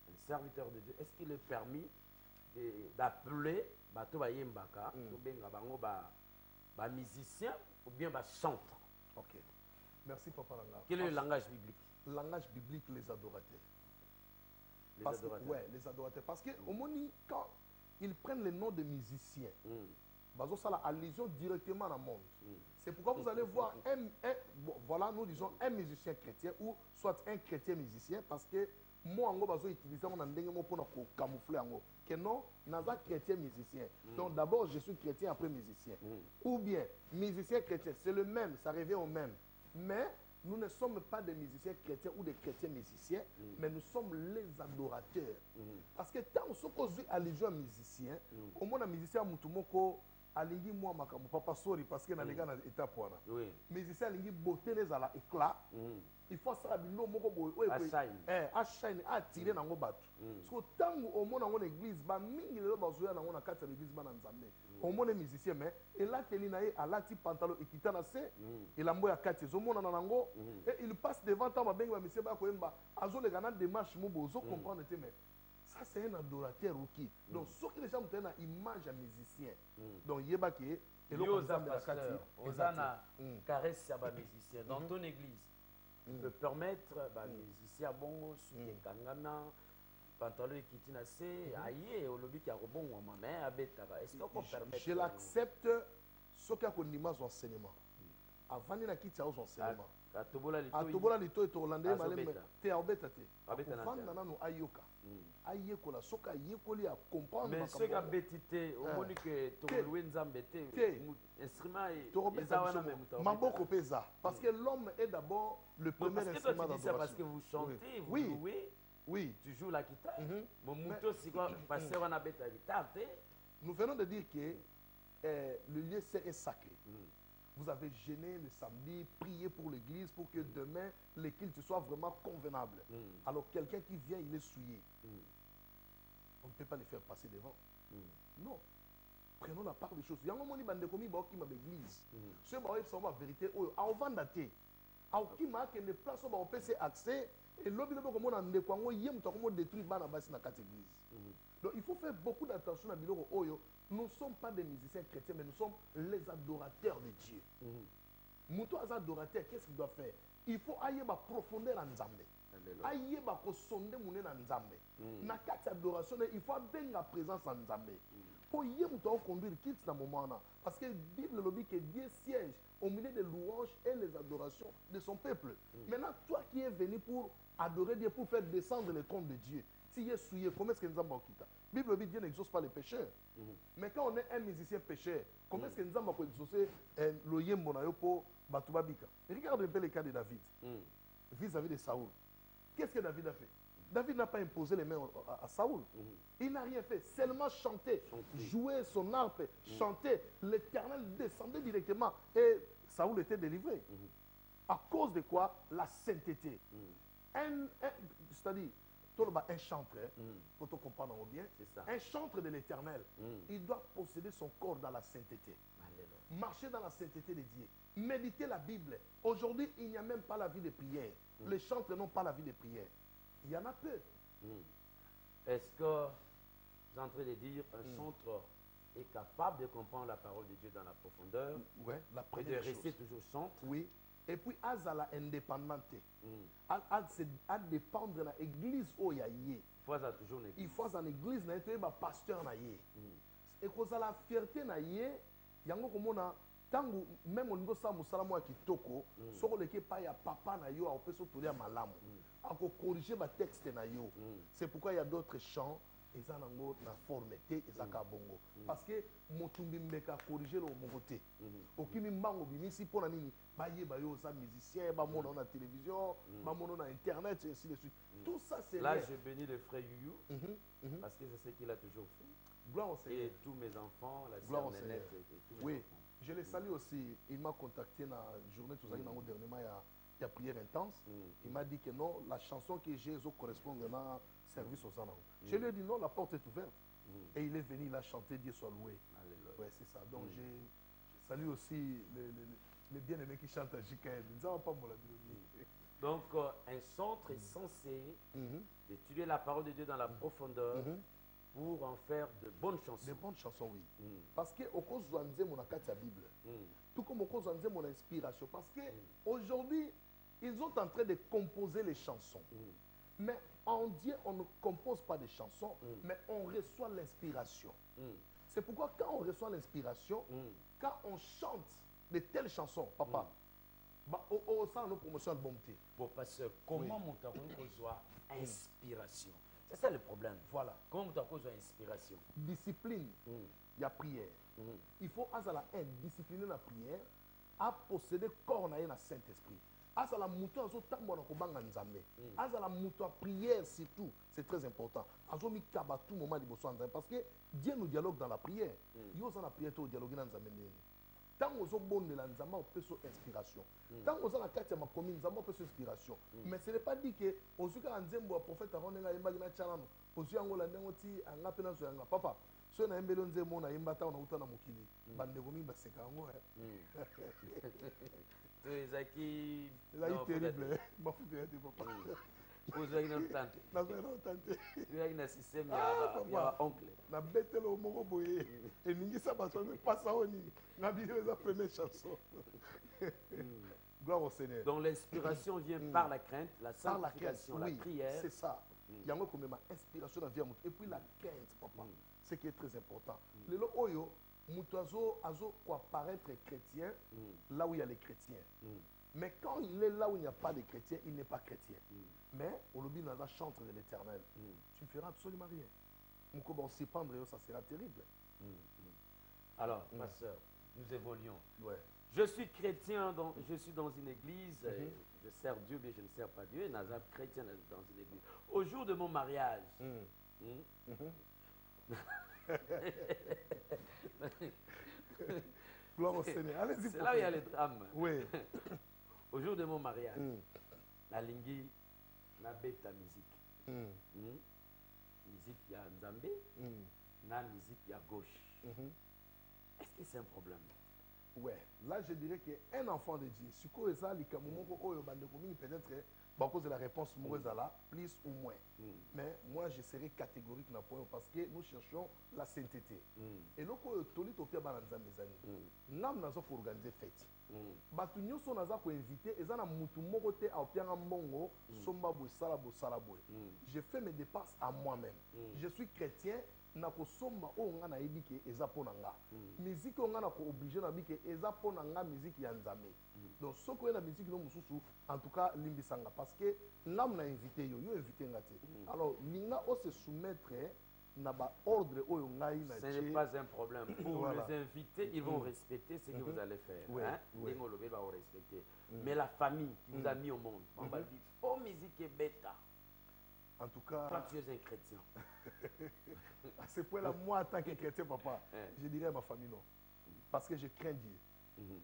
un serviteur de Dieu, est-ce qu'il est permis d'appeler bato bayembaka, to benga bango ba musicien ou bien ba chantre? Ok. Merci Papa Langa. Quel est le langage biblique? Langage biblique, les adorateurs. Les Parce adorateurs. ouais, les adorateurs. Parce que au Moni, quand ils prennent le nom de musiciens, bazo ça la allusion directement dans le monde. C'est pourquoi vous allez voir bon, voilà, nous disons un musicien chrétien ou soit un chrétien musicien parce que moi en gros bazo utiliser mon ndenge mo pour camoufler en gros. Que non, naza chrétien musicien. Donc d'abord je suis chrétien après musicien. Ou bien musicien chrétien, c'est le même, ça revient au même. Mais nous ne sommes pas des musiciens chrétiens ou des chrétiens musiciens, mais nous sommes les adorateurs. Parce que tant que nous sommes allégeants musiciens, au moins un musicien mutumoko alingi moi makamu papa sorry parce que na les gars na étape wana. Oui. Musicien alingi beauté les ala éclat. Il faut ça bilo moko boy a shine a tirer nango batu. Parce que tant au moins dans l'église ba mingi le bazoya nango na kati l'église ba na nzambe. Au moins les musiciens mais et là telinae alati pantalon ekitana se et la moya kati zo mona nango et il passe devant ta ba bengi ba monsieur ba koyemba azo le gana démarche mo bozo comprendre te mais ça c'est un adorateur qui donc ce qui les gens ont une image à musicien donc yeba ke et Yo pasteur, Osana caresse ya ba musicien dans ton église. Tu peux permettre ba musicien bongo suke kangana pantalon ekitina se aye olobi ki akobongo mais abetaka. Est-ce qu'on peut permettre? je l'accepte ce qui a qu'on image enseignement avant na kiti aux enseignement atobola atobola lito to hollandais malem te obeta te Abeta na vanda nanu ayoka ayekola soka ayekoli a comprendre mais ce qui a bétité au moni que tolowe nzambe te instrument maboko pesa parce que l'homme est d'abord le premier instrument d'adoration. Parce que vous chantez, vous jouez, oui, tu joues la guitare. Mon mouton c'est quoi passer on a bêta guitare. Nous venons de dire que le lieu c'est sacré. Vous avez gêné le samedi, prié pour l'église pour que demain, les cultes soient vraiment convenables. Alors quelqu'un qui vient, il est souillé. On ne peut pas le faire passer devant. Non. Prenons la part des choses. Il y a un moment où il y a l'église. Ce qui est la vérité, on va dater. Il y a des places où on peut accès. Et l'objet de détruire l'église. Donc il faut faire beaucoup d'attention à Biloro Oyo. Nous ne sommes pas des musiciens chrétiens, mais nous sommes les adorateurs de Dieu. Moutou az adorateur, qu'est-ce qu'il doit faire? Il faut aller ma profondeur en Nzambe. Aïe ba ko sonde mouné na Nzambe. Na kati adoration, il faut bien la présence en Nzambe. Pour y moutou conduire quitte dans moment là. Parce que la Bible le dit que Dieu siège au milieu des louanges et les adorations de son peuple. Maintenant, toi qui es venu pour adorer Dieu, pour faire descendre le trône de Dieu, si est souillé, comment est-ce que nous avons quitté? La Bible dit que Dieu n'exauce pas les pécheurs. Mais quand on est un musicien pécheur, comment est-ce que nous avons exaucé le yembonayo pour Batubabika? Regarde un peu le cas de David vis-à-vis de Saoul. Qu'est-ce que David a fait? David n'a pas imposé les mains à Saoul. Il n'a rien fait, seulement chanter, jouer son harpe, chanter. L'Éternel descendait directement. Et Saoul était délivré. À cause de quoi? La sainteté. C'est-à-dire, un chantre, pour te comprendre bien, un chantre de l'Éternel, il doit posséder son corps dans la sainteté. Marcher dans la sainteté de Dieu. Méditer la Bible. Aujourd'hui, il n'y a même pas la vie de prière. Les chantres n'ont pas la vie de prière. Il y en a peu. Est-ce que vous êtes en train de dire un chantre est capable de comprendre la parole de Dieu dans la profondeur La et de rester toujours chantre? Oui. Et puis, azala indépendante. À dépendre de l'église où il y a. Il faut toujours une église. Il faut une église, il y a un pasteur. Et que la fierté, il y a tangu même au niveau sa musalamu kitoko soko leke pa ya papa na yo apeso tolia malamu ako corriger ba texte na yo. C'est pourquoi il y a d'autres chants eza nango na forme te eza ka bongo parce que motumbi mbeka corriger le mongote okimi mbango bimisi pona nini ba yeba yo sa musicien ba mona na télévision ba mona na internet et ainsi de suite. Tout ça c'est là je bénis le frère Youyou parce que c'est ce qu'il a toujours fait. Gloire au Seigneur. Et tous mes enfants, la sœur Nénette et tous mes enfants. Je les salue aussi. Il m'a contacté dans la journée, tout ça, dernièrement, il y a prière intense. Il m'a dit que non, la chanson que j'ai correspond à service aux enfants. Je lui ai dit non, la porte est ouverte. Et il est venu, il a chanté, Dieu soit loué. Ouais, c'est ça. Donc, je salue aussi les bien-aimés qui chantent à JKM. Donc, un centre est censé d'étudier la parole de Dieu dans la profondeur. Pour en faire de bonnes chansons. De bonnes chansons, oui. Parce que au cause de mon la Bible, tout comme au cause de mon inspiration, parce que aujourd'hui, ils sont en train de composer les chansons. Mais en Dieu, on ne compose pas des chansons, mais on reçoit l'inspiration. C'est pourquoi quand on reçoit l'inspiration, quand on chante de telles chansons, papa, ça, nos promotions de bonté. Bon, pasteur, comment mon reçoit inspiration? C'est ça le problème. Voilà. Comment tu as cause d'inspiration? Discipline, il y a prière. Il faut discipliner la prière, à posséder corps dans le Saint-Esprit. À la mouton, à la mouton prière, surtout, c'est très important. À la tout moment parce que Dieu nous dialogue dans la prière. Il y a la prière, il dialogue dans la tant aux bon de la nzamba on peut son inspiration tant aux la carte ma commune nzamba on peut son inspiration mais ce n'est pas dit que aux cas nzembo prophète Aaron nga imba na chalano ozu yango la ndengoti anga pena so yanga papa so na embelo nzembo na imba ta na utana mokili bande gomi ba seka ngo Zaki terrible ma fuite ya papa ozu ina tante na zo tante ina système ya oncle na betelo moko boye et ningi ça ba so passa oni na vidéo la première chanson. Gloire au Seigneur. Donc l'inspiration vient par la crainte, la sanctification, la prière. C'est ça. Il y a quand même inspiration dans la vie et puis la crainte, papa. Ce qui est très important. Le oyo mutazo azo quoi paraître chrétien là où il y a les chrétiens. Mais quand il est là où il n'y a pas de chrétiens, il n'est pas chrétien. Mais au lobby dans la chantre de l'Éternel, tu ne feras absolument rien. Mon s'y pendre, ça sera terrible. Alors, ma soeur, nous évoluons. Ouais. Je suis chrétien, je suis dans une église, je sers Dieu, mais je ne sers pas Dieu, Nazar chrétien dans une église. Au jour de mon mariage, Gloire au Seigneur. Allez-y. C'est là où il y a les drames. Oui. Au jour de mon mariage, la lingui, la bête à musique. Musique, il y a Nzambé, la musique, il y a gauche. Est-ce que c'est un problème? Ouais, là je dirais qu'un enfant de Dieu, ce que ça, peut-être, à cause de la réponse là, plus ou moins. Mais moi je serais catégorique dans le point parce que nous cherchons la sainteté. Et donc, Toli Topia Balanza mes amis, nous avons organisé fête. Batunyo son naza ko invité, et zana mutu mokote a opianga mbongo, somba bo salabo. Je fais mes dépenses à moi-même. Je suis chrétien. Nako somba o nga na ebike eza ponanga musique o nga na ko obligé na bike eza ponanga musique ya nzambe donc soko na musique no mususu en tout cas limbisanga parce que ngam na invité yo invité ngate alors linga o se soumettre na ba ordre oyo ngai na ce n'est pas un problème pour voilà. Les invités ils vont respecter ce que vous allez faire hein lingo lobe va respecter mais la famille qui vous a mis au monde on va dire oh musique est bêta. En tout cas, toi tu es un chrétien. À ce point-là, moi, en tant que chrétien, papa, je dirais à ma famille non. Parce que je crains Dieu.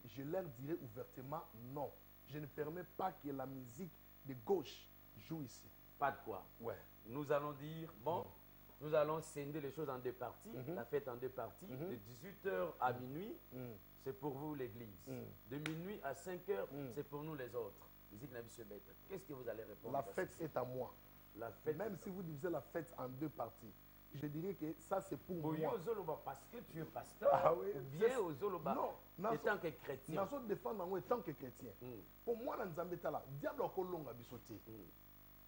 je leur dirai ouvertement non. Je ne permets pas que la musique de gauche joue ici. Pas de quoi. Ouais. Nous allons dire, bon, nous allons scinder les choses en deux parties, la fête en deux parties. De 18h à minuit, c'est pour vous l'église. De minuit à 5h, c'est pour nous les autres. Musique Nabiso Bête. Qu'est-ce que vous allez répondre? La fête est à moi. La fête. Même si vous divisez la fête en deux parties, je dirais que ça c'est pour moi. Parce que tu es pasteur, Ah oui, ou bien aux Zoloba, non, en tant que chrétien. Nous défendre en tant que chrétien. Pour moi, dans Zambetala, diable a kolonga bisoté.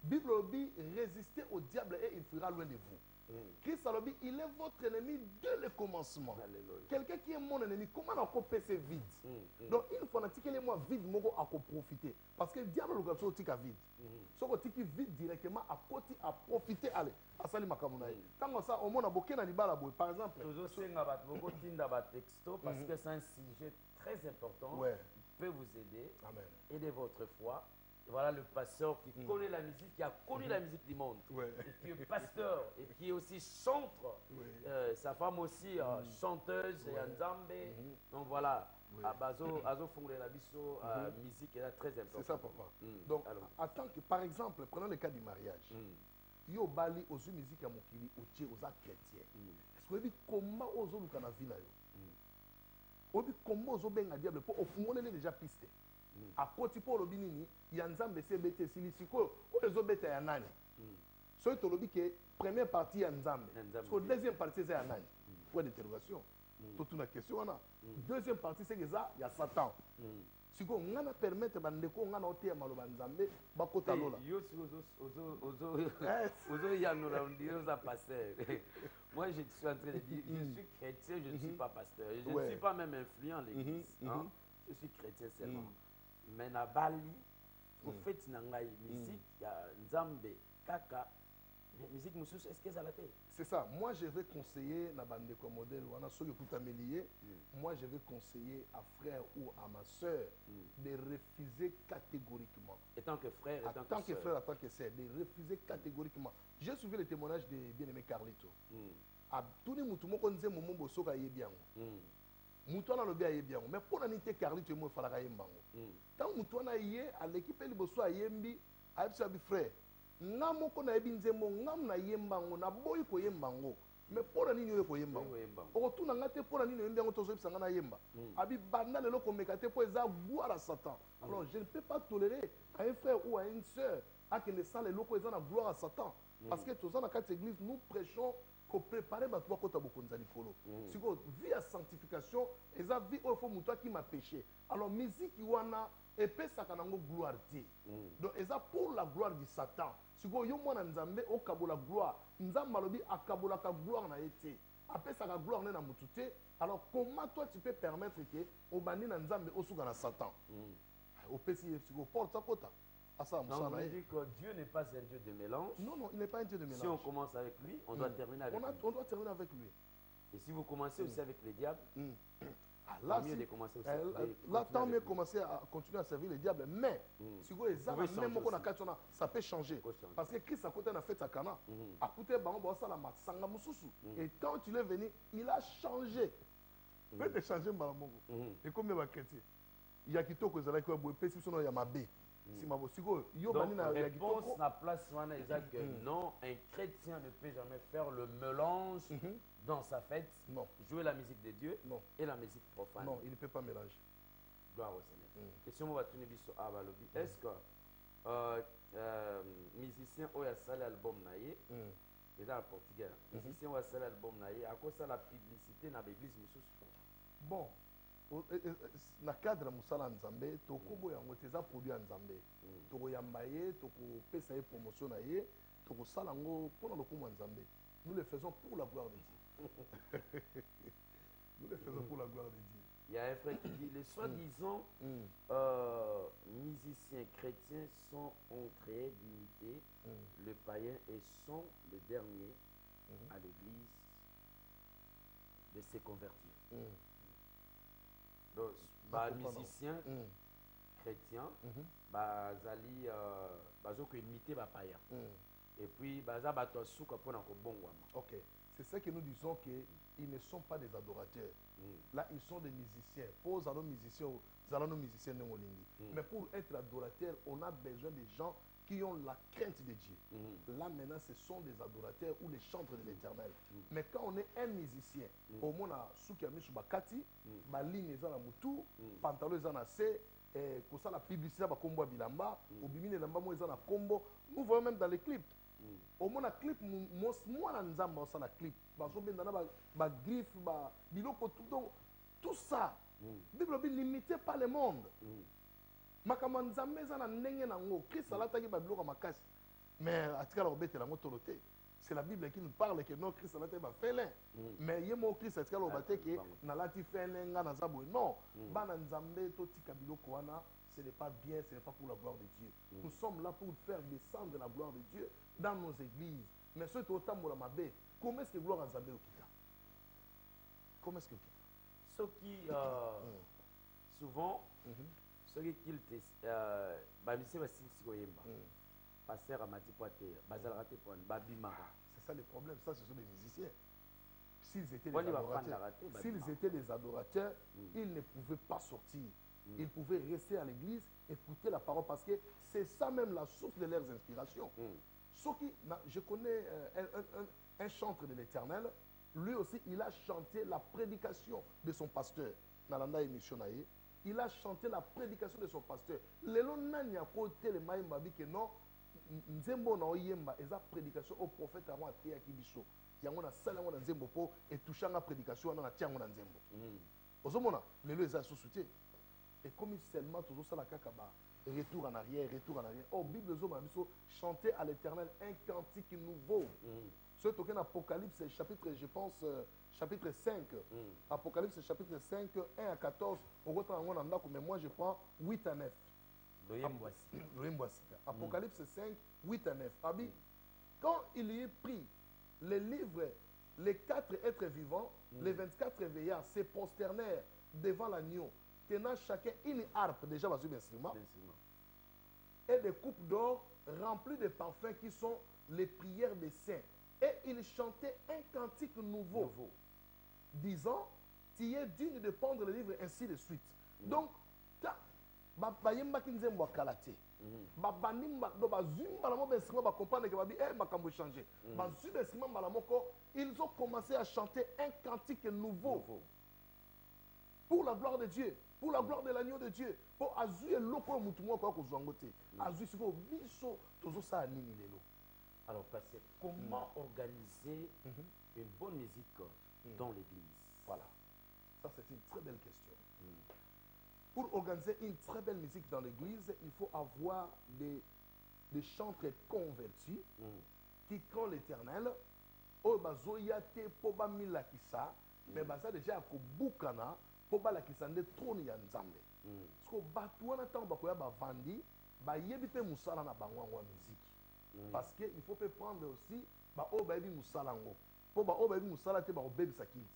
Bible dit, résistez au diable et il fuira loin de vous. Christ a dit, il est votre ennemi dès le commencement. Quelqu'un qui est mon ennemi, comment on peut passer vide? Donc, une fois que les moi vide, on peut profiter. Parce que le diable a sorti vide. Si on tiki vide directement, à côté, à profiter, allez. À ça, quand ça, au moins, on a beaucoup de par exemple. Parce que c'est un sujet très important. Peut vous aider. Amen. Aider votre foi. Voilà le pasteur qui connaît la musique, qui a connu la musique du monde, et qui est pasteur, et qui est aussi chantre. Sa femme aussi, chanteuse, et Nzambe. Donc voilà, Azo Fongre la biso, musique est très importante. C'est ça, papa. Donc, en tant que, par exemple, prenons le cas du mariage. Yo bali aux musique à Mokili, aux Tché, aux chrétiens. Est-ce que vous avez comment aux autres na vie na yo? Obi comment aux autres diable pour au fond on est déjà pisté. À côté pour le binini, il y a Nzambe CBT silisiko, ou les autres bêtes à Nani. Soit tu le que première partie à Nzambe, parce que deuxième partie c'est à Nani. Point d'interrogation. Toute une question on a. Deuxième partie c'est que ça, il y a Satan. Si on a permettre bandeko on a noté maloba Nzambe, bakota lola. Yo si ozo ya nous la on ça passer. Moi je suis en train de dire je suis chrétien, je ne suis pas pasteur, je ne suis pas même influent à l'église, je suis chrétien seulement. Mais na Bali, au fait nangai musique, il y a Nzambe, Kaka, musique Moussous, est-ce que ça l'a fait? C'est ça. Moi, je vais conseiller na bande comme modèle ou ceux qui sont améliorés. Moi, je vais conseiller à frère ou à ma soeur de refuser catégoriquement. En tant que frère, en tant que frère, en tant que sœur, de refuser catégoriquement. J'ai suivi le témoignage de bien-aimé Carlito. À tous les moutons, on disait mon mot soka bien. Moutouana le bien est bien, mais pour l'année Carlito, il faut la yembango. Tant moutouana yé à l'équipe elle bosso a yembi, a yebsabi frère. Ngamo ko na ebinze mo ngam na yembango na boy ko yembango. Mais pour l'année yo ko yembango. O tu na ngate pour l'année yembango to so bisanga na yemba. Abi banda le loko mekate po eza gloire à Satan. Alors je ne peux pas tolérer à un frère ou à une sœur à que les salles loko eza na gloire à Satan. Parce que tous dans la quatre église nous prêchons pour préparer ma toi kota bokonza likolo. Si ko vie à sanctification, eza vie au faut muto qui m'a péché. Alors musique wana epé sakanango gloire ti. Donc eza pour la gloire du Satan. Si ko yo mwana nzambe o kabola gloire, nzamba lobi akabola ka gloire na été. Après ça la gloire na mutute. Alors comment toi tu peux permettre que obani na nzambe osuka na Satan? Au PC si ko porte kota. Donc, on dit que Dieu n'est pas un Dieu de mélange. Non, non, il n'est pas un Dieu de mélange. Si on commence avec lui, on doit terminer avec lui. On doit terminer avec lui. Et si vous commencez aussi avec les diables, là, mieux de commencer aussi là, tant mieux commencer à continuer à servir les diables. Mais, si vous avez même ça peut changer. Parce que Christ a côté a fait sa cana. À côté, et quand il est venu, il a changé. Il peut changer, et comme il va chrétien, il y a qui t'a causé avec un peu, si son il y a ma baie. Donc, réponse na place que non, un chrétien ne peut jamais faire le mélange dans sa fête, jouer la musique de Dieu et la musique profane. Non, il ne peut pas mélanger. Gloire au Seigneur. Question moi va biso abalobi. Est-ce que musicien oya sala album naie et dans le portugais, musicien oya sala album naie à cause de la publicité dans l'église mususu? Bon. Na cadre musala nzambe tokobo yango teza produit nzambe toko yambaye toko pesa ye promotion na ye toko sala ngo pona lokumu nzambe. Nous le faisons pour la gloire de Dieu. Nous le faisons pour la gloire de Dieu. Il y a un frère qui dit les soi-disant musiciens chrétiens sont en train d'imiter le païen et sont les derniers à l'église de se convertir. Donc, musicien chrétien, bazali bazo ko imiter ba païen. Et puis baza bato suka pona ko bongwama. OK. C'est ça que nous disons qu'ils ne sont pas des adorateurs. Là, ils sont des musiciens. Pour nos musiciens, mais pour être adorateur, on a besoin des gens qui ont la crainte de Dieu. Là, maintenant, ce sont des adorateurs ou les chantres de l'Éternel. Mais quand on est un musicien, au moins, souki ami subakati, ma ligne est dans mutu, pantalon est dans la C, pour ça la publicité va combo bilamba, ou bimine lamba mo est dans la combo. Nous voyons même dans les clips. Au moins, le clip, moi, dans le clip, ba griffe, ba biloko, tout ça. Bible est limité par le monde. Makambo nzambe eza na ndenge nango Christ alataki ba biloko makasi mais atika la obetela ngo tolote. C'est la Bible qui nous parle que non Christ alataki ba félin mais yemo Christ atika la obate que nalati félin nga na zabo non bana nzambe to tika biloko wana ce n'est pas bien, ce n'est pas pour la gloire de Dieu. Nous sommes là pour faire descendre la gloire de Dieu dans nos églises. Mais ceux qui ont tambola mabe, comment est-ce que gloire à nzambe okita? Comment est-ce que okita? Ceux qui souvent ceux qui bamisi basilisi koyemba pasteur amati po te bazalaka te po babimaka. C'est ça le problème, ça ce sont des musiciens. S'ils étaient des adorateurs, ils ne pouvaient pas sortir. Ils pouvaient rester à l'église, écouter la parole parce que c'est ça même la source de leurs inspirations. Je connais un chantre de l'Éternel, lui aussi il a chanté la prédication de son pasteur. Nalanda émission naïe. Il a chanté la prédication de son pasteur. Lelo nani a côté le maïmba bi que non nzembo na oyemba eza prédication au prophète Aaron a té akibiso. Yango na sala ngo na nzembo po et touchant la prédication na tiango na nzembo. Ozomona lelo eza sous soutien. Et comme seulement toujours ça la kakaba retour en arrière. Oh Bible zoma biso chanter à l'Éternel un cantique nouveau. Ce token Apocalypse chapitre je pense chapitre 5. Apocalypse chapitre 5 1 à 14 on retrouve en ndako mais moi je prends 8 à 9. Apocalypse 5 8 à 9. Abi quand il y est pris les livres les 4 êtres vivants les 24 veillards se prosternèrent devant l'agneau tenant chacun une harpe déjà dans un instrument et des coupes d'or remplies de parfums qui sont les prières des saints. Et il chantait un cantique nouveau. Disant, tu es digne de prendre le livre, ainsi de suite. Donc, bayemba kinzembo kalate. Babanimba do bazumba la mo besima ba comprendre que babi makambo changer. Bazumba besima balamoko, ils ont commencé à chanter un cantique nouveau. Pour la gloire de Dieu, pour la gloire de l'agneau de Dieu. Pour azuye loko mutumo kwa kozwangote. Azuye siko biso tozo sa nini lelo. Alors, parce que comment organiser une bonne musique dans l'église? Voilà. Ça, c'est une très belle question. Pour organiser une très belle musique dans l'église, il faut avoir des chantres convertis qui craignent l'Éternel. Oh, bazoyate poba milakisa, mais baza déjà ko bukana poba lakisa nde trône ya nzambe. Parce que batouana tant bakoya ba vandi, ba yebite musala na bangwa musique. Parce qu'il faut prendre aussi ba obabi musalango po ba obabi musala te ba obebi sakilti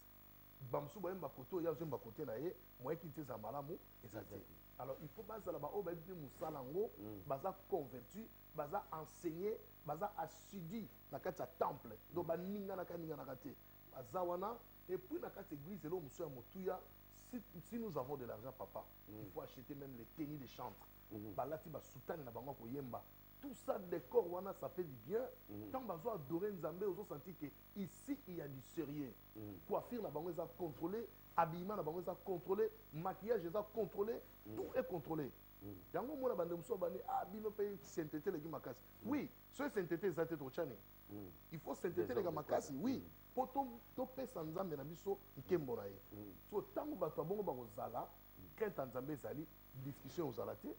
bamsu ba yemba koto ya zomba kote na ye moye kilti za malamu ezate. Alors il faut bazala ba obabi musalango baza converti baza enseigner baza assidu na kati ya temple do ba ninga na kate baza wana et puis na kati église lo musu ya motuya si nous avons de l'argent papa il faut acheter même les tenues de chantre balati ba soutane na bango ko yemba. Tout ça, décor, ça fait du bien. Quand on adorer Nzambe, on senti que ici, il y a du sérieux. Coiffure, on a contrôlé. Habillement, on a contrôlé. Maquillage, on a contrôlé. Tout est contrôlé. Oui, ce sainteté, il faut sainteté les makasi. Oui, pour tout sans Nzambe na biso, ikemboraye. So tango bato bongo bazala, quand Nzambe zali discussion aux alatés,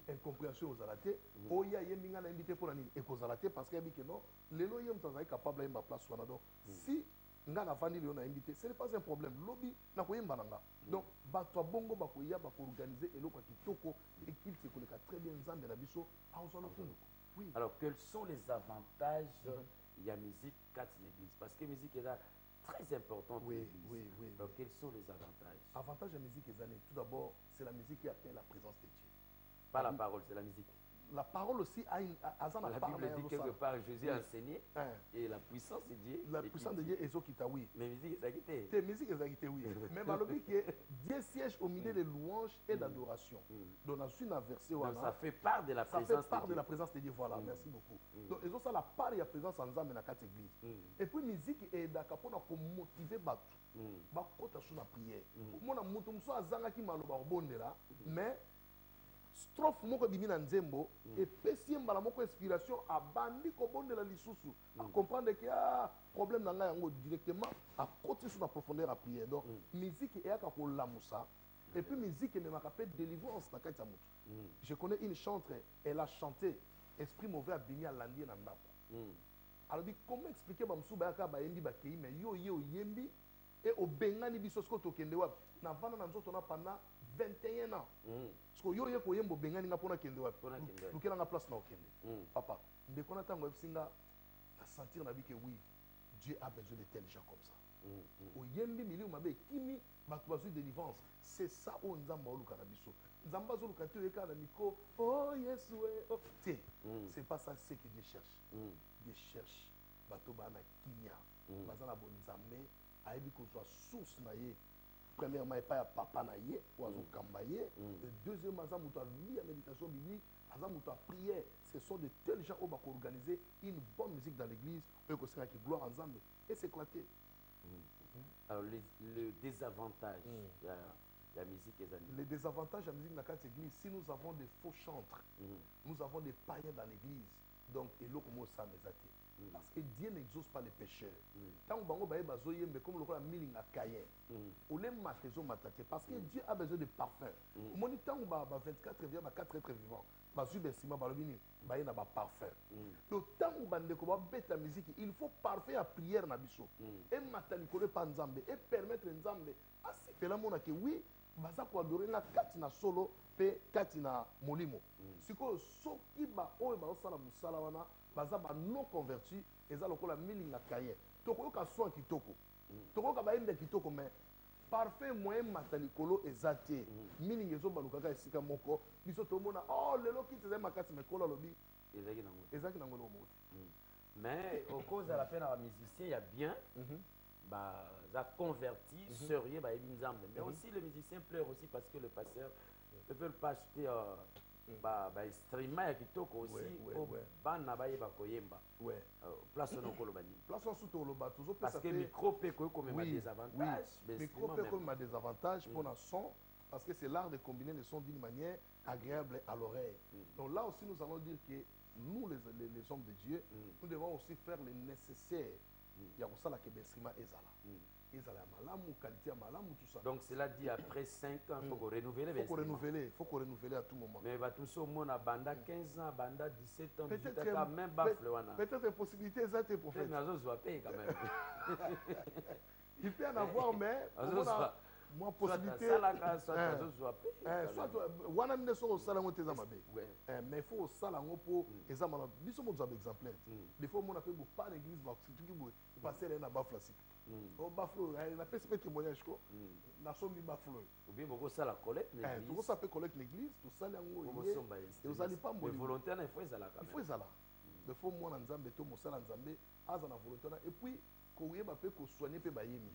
incompréhension aux alatés, oya yeminga na invité pour nani et aux alatés parce qu'il dit que non, les loyers sont capables de place soit donc si nga na fandi le na invité, ce n'est pas un problème. Lobby na ko yemba nanga. Donc bato bongo ba ko ya ba ko organiser eloko kitoko et qu'il se koleka très bien nzambe na biso a ozalo kuno. Oui. Alors quels sont les avantages il y a musique quatre l'église parce que musique est là très importante. Oui. Donc quels sont les avantages? Avantage de la musique est tout d'abord, c'est la musique qui appelle la présence de Dieu. Pas la parole, c'est la musique. la parole aussi a une La Bible dit quelque part, Jésus a enseigné, et la puissance de Dieu. La puissance de Dieu est Zokita, oui. Mais musique, c'est quitté. Tes musiques, c'est oui. Mais Balobi, que Dieu siège au milieu des louanges et d'adoration. Donc, on a su verset. Donc, ça fait part de la présence de Dieu. Ça fait part de la présence de Dieu, voilà. Merci beaucoup. Donc, ils ont ça la part de la présence en Zambé dans la église. Et puis, musique est d'accord pour motiver Batou. Bakota sur la prière. Moi, na mutu muso azanga ki maloba obondela, mais strophe moko bimi na nzembo et pesi mbala moko inspiration a bandi ko bondela lisusu. À comprendre que problème na nga yango directement à côté sur la profondeur à prière. Donc musique est aka ko lamusa et puis musique me makapé délivrance na kati ya mutu. Je connais une chanteuse, elle a chanté Esprit mauvais a bimi à landier na ndako. Alors comment expliquer bamsu ba ka ba yembi ba kei mais yo yembi et au Bengani bisosko tokende wapi na vana na nzoto na pendant 21 ans. Parce que yo yeko yembo Bengani nga pona kende wapi lukela nga place na okende. Papa ndeko na tango esinga na sentir na bi que oui Dieu a besoin de tels gens comme ça. Au yembi milieu mabe kimi batu bazu délivrance, c'est ça o nzamba oluka na biso. Nzamba zoluka te yeka na miko oh Yesu oh c'est pas ça ce que Dieu cherche. Dieu cherche bato bana kimia bazana bon nzambe ayebi kozwa source na ye premièrement epai ya papa na ye oyo azokamba ye et deuxièmement aza moto avi ya méditation biblique aza moto ya prière. Ce sont de tels gens oyo bakoorganiser une bonne musique dans l'église oyo ekosengaki gloire en nzambe et s'éclater. Alors le désavantage la musique est animée. Les désavantages de la musique dans cette église, si nous avons des faux chantres, nous avons des païens dans l'église, donc et l'eau comme ça mes athées. Parce que Dieu n'exauce pas les pécheurs. Tant que vous avez besoin de comme le miling à Caïen, on aime matézo matate parce que Dieu a besoin de parfum. Au moment tant que vous avez 24 vivants, 4 êtres vivants, bazu besima balobini, baye na ba parfum. Le temps où bande ko ba beta musique, il faut parfait à prière na biso. Et matali ko le panzambe et permettre nzambe asi pela mona que oui, baza ko adorer na kati na solo pe kati na molimo. Siko soki ba oyo ba osala musala wana baza ba non converti eza lokola milinga kaye tokoyoka soin kitoko tokoyoka bayembe kitoko mais parfait moyen matalikolo eza te milinga ezobalukaka esika moko biso tomona oh lelo kiti eza makasi mekolo alobi ezaki nango eloko moko te mais au cause à la peine à musicien il y a bien za converti sérieux bayebi nzambe mais aussi le musicien pleure aussi parce que le pasteur ne veut pas acheter instrument ya kitoko aussi bana bayeba koyemba place no koloba nini place on surtout loba toujours parce que micro pe ko comme des avantages micro pe comme des avantages pour un son parce que c'est l'art de combiner les sons d'une manière agréable à l'oreille. Donc là aussi nous allons dire que nous les hommes de Dieu nous devons aussi faire le nécessaire ya kosala ke l'instrument ezala ezala malamu qualité malamu tout ça. Donc cela dit après 5 ans il faut renouveler faut renouveler à tout moment. Mais va tout ça mona banda 15 ans banda 17 ans peut-être même bafle wana peut-être possibilité ça te prophète mais azo zo payer quand même il peut en avoir mais moi possibilité soit wana ne so sala ngote za mabe mais faut sala ngo po eza mala biso mo za exemplaire des fois mon appelle pas l'église ba tuki bo passer na ba classique o ba flo na pese témoignage ko na sombi ba flo ou bien boko sala collecte l'église tout ça peut collecte l'église tout sala ngo et vous allez pas mourir volontaire il faut ezala il faut moi na nzambe to mo sala nzambe aza na volontaire et puis koyeba pe ko soigner pe bayemi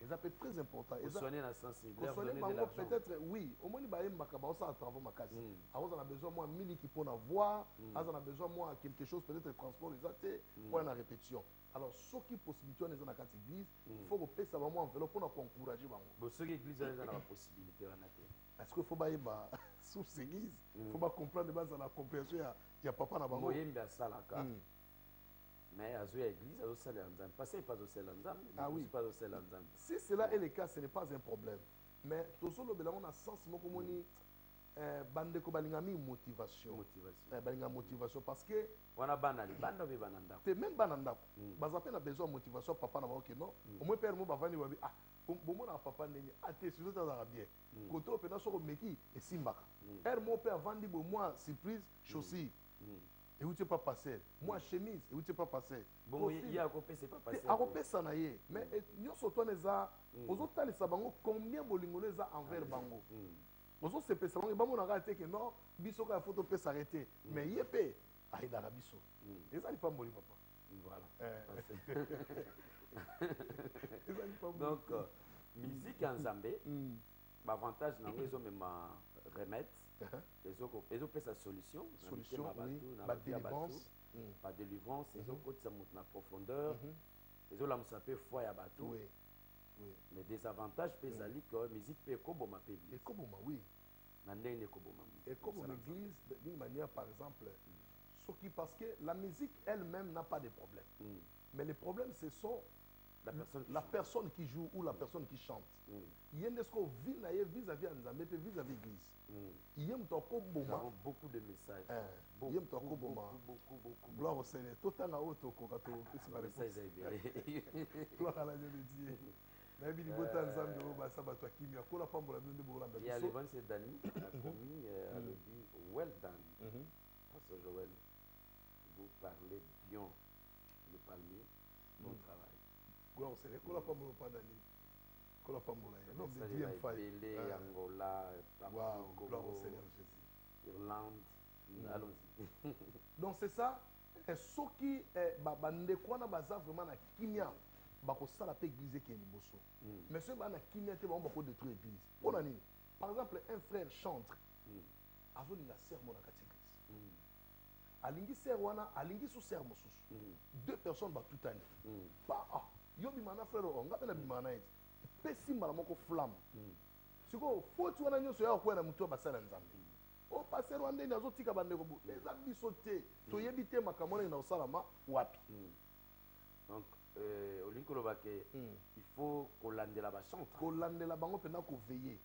et ça peut être très important et soigner la sensibilité donner de l'argent peut-être oui au moins ba yemba ka ba ça travaux makasi on a besoin moi miliki pour avoir on a besoin moi quelque chose peut-être transport les athées pour la répétition alors ce qui possibilité on est dans la église il faut que ça va moi enveloppe pour encourager bango bon ce qui église est dans la possibilité on a est-ce que faut ba yeba sous église faut pas comprendre base à la compréhension ya papa na bango moyemba salaka mais à l'église, parce que pas si cela est le cas, ce n'est pas un problème. Mais tout ça, on a sens bande ko balingami motivation motivation parce que wana bana li banda be bananda te même bananda baza pe na besoin motivation papa na ba ok non au moins père mo bavani babi ah bon na papa neni ate sur ça va bien koto pe na soko meki et simbaka père mo pe avandi bo moi surprise chaussure et où tu pas passer moi chemise et où tu pas passer bon il y a copé c'est pas passer a copé ça na ye mais nyoso to neza ozotali sa bango combien bolingolo za envers bango Ozo se pesa on ba mona raté que non biso ka photo peut s'arrêter mais yepé aïda la biso. Et ça il pas moli papa. Voilà. Donc musique en Zambé, l'avantage c'est qu'ils même remède, ils ont fait sa solution, oui, la délivrance, pas délivrance, ils ont côté la profondeur, ils ont la musapé foi à bateau. Oui. Mais des avantages pézali que la musique peut koboma pébi. Et koboma oui. Nandé ne koboma. Et comme l'église d'une manière par exemple, ce qui parce que la musique elle-même n'a pas de problème. Mais le problème ce sont la personne qui joue ou la personne qui chante. Il y a vis-à-vis Nzambe et vis-à-vis l'église. Il y a beaucoup de messages. Beaucoup. Gloire au Seigneur. Tout en haut, gloire à la Dieu. Mais il y a le 27 d'année, a commis well done. Pasteur Joël, vous parlez bien le palmier, bon travail. Gloire au Seigneur. Kola pambola pas d'année. Kola pambola. Non, c'est bien fait. Angola, wow, gloire au Seigneur Jésus. Irlande, allons-y. Donc c'est ça. Et ceux qui bandekwana baza vraiment na kimia bakosala pe église qui est liboso. Mais ceux bana kimia te ba bako détruire l'église. On a nini? Par exemple, un frère chante. Avant la sermon na kati église. Alingi serwana, alingi sous sermo sous. Deux personnes ba tout année. Pas yo bimana frère on ngapena bimana eti. Pesi mala moko flamme. Siko faut tu wana nyoso ya ko na muto basala nzambe. O passer wande na zo tika bande ko bu. Les amis sauté. To yebite makamona na osalama wapi. Donc au lieu que il faut qu'on lande la chante. Qu'on lande la bango pena ko veiller.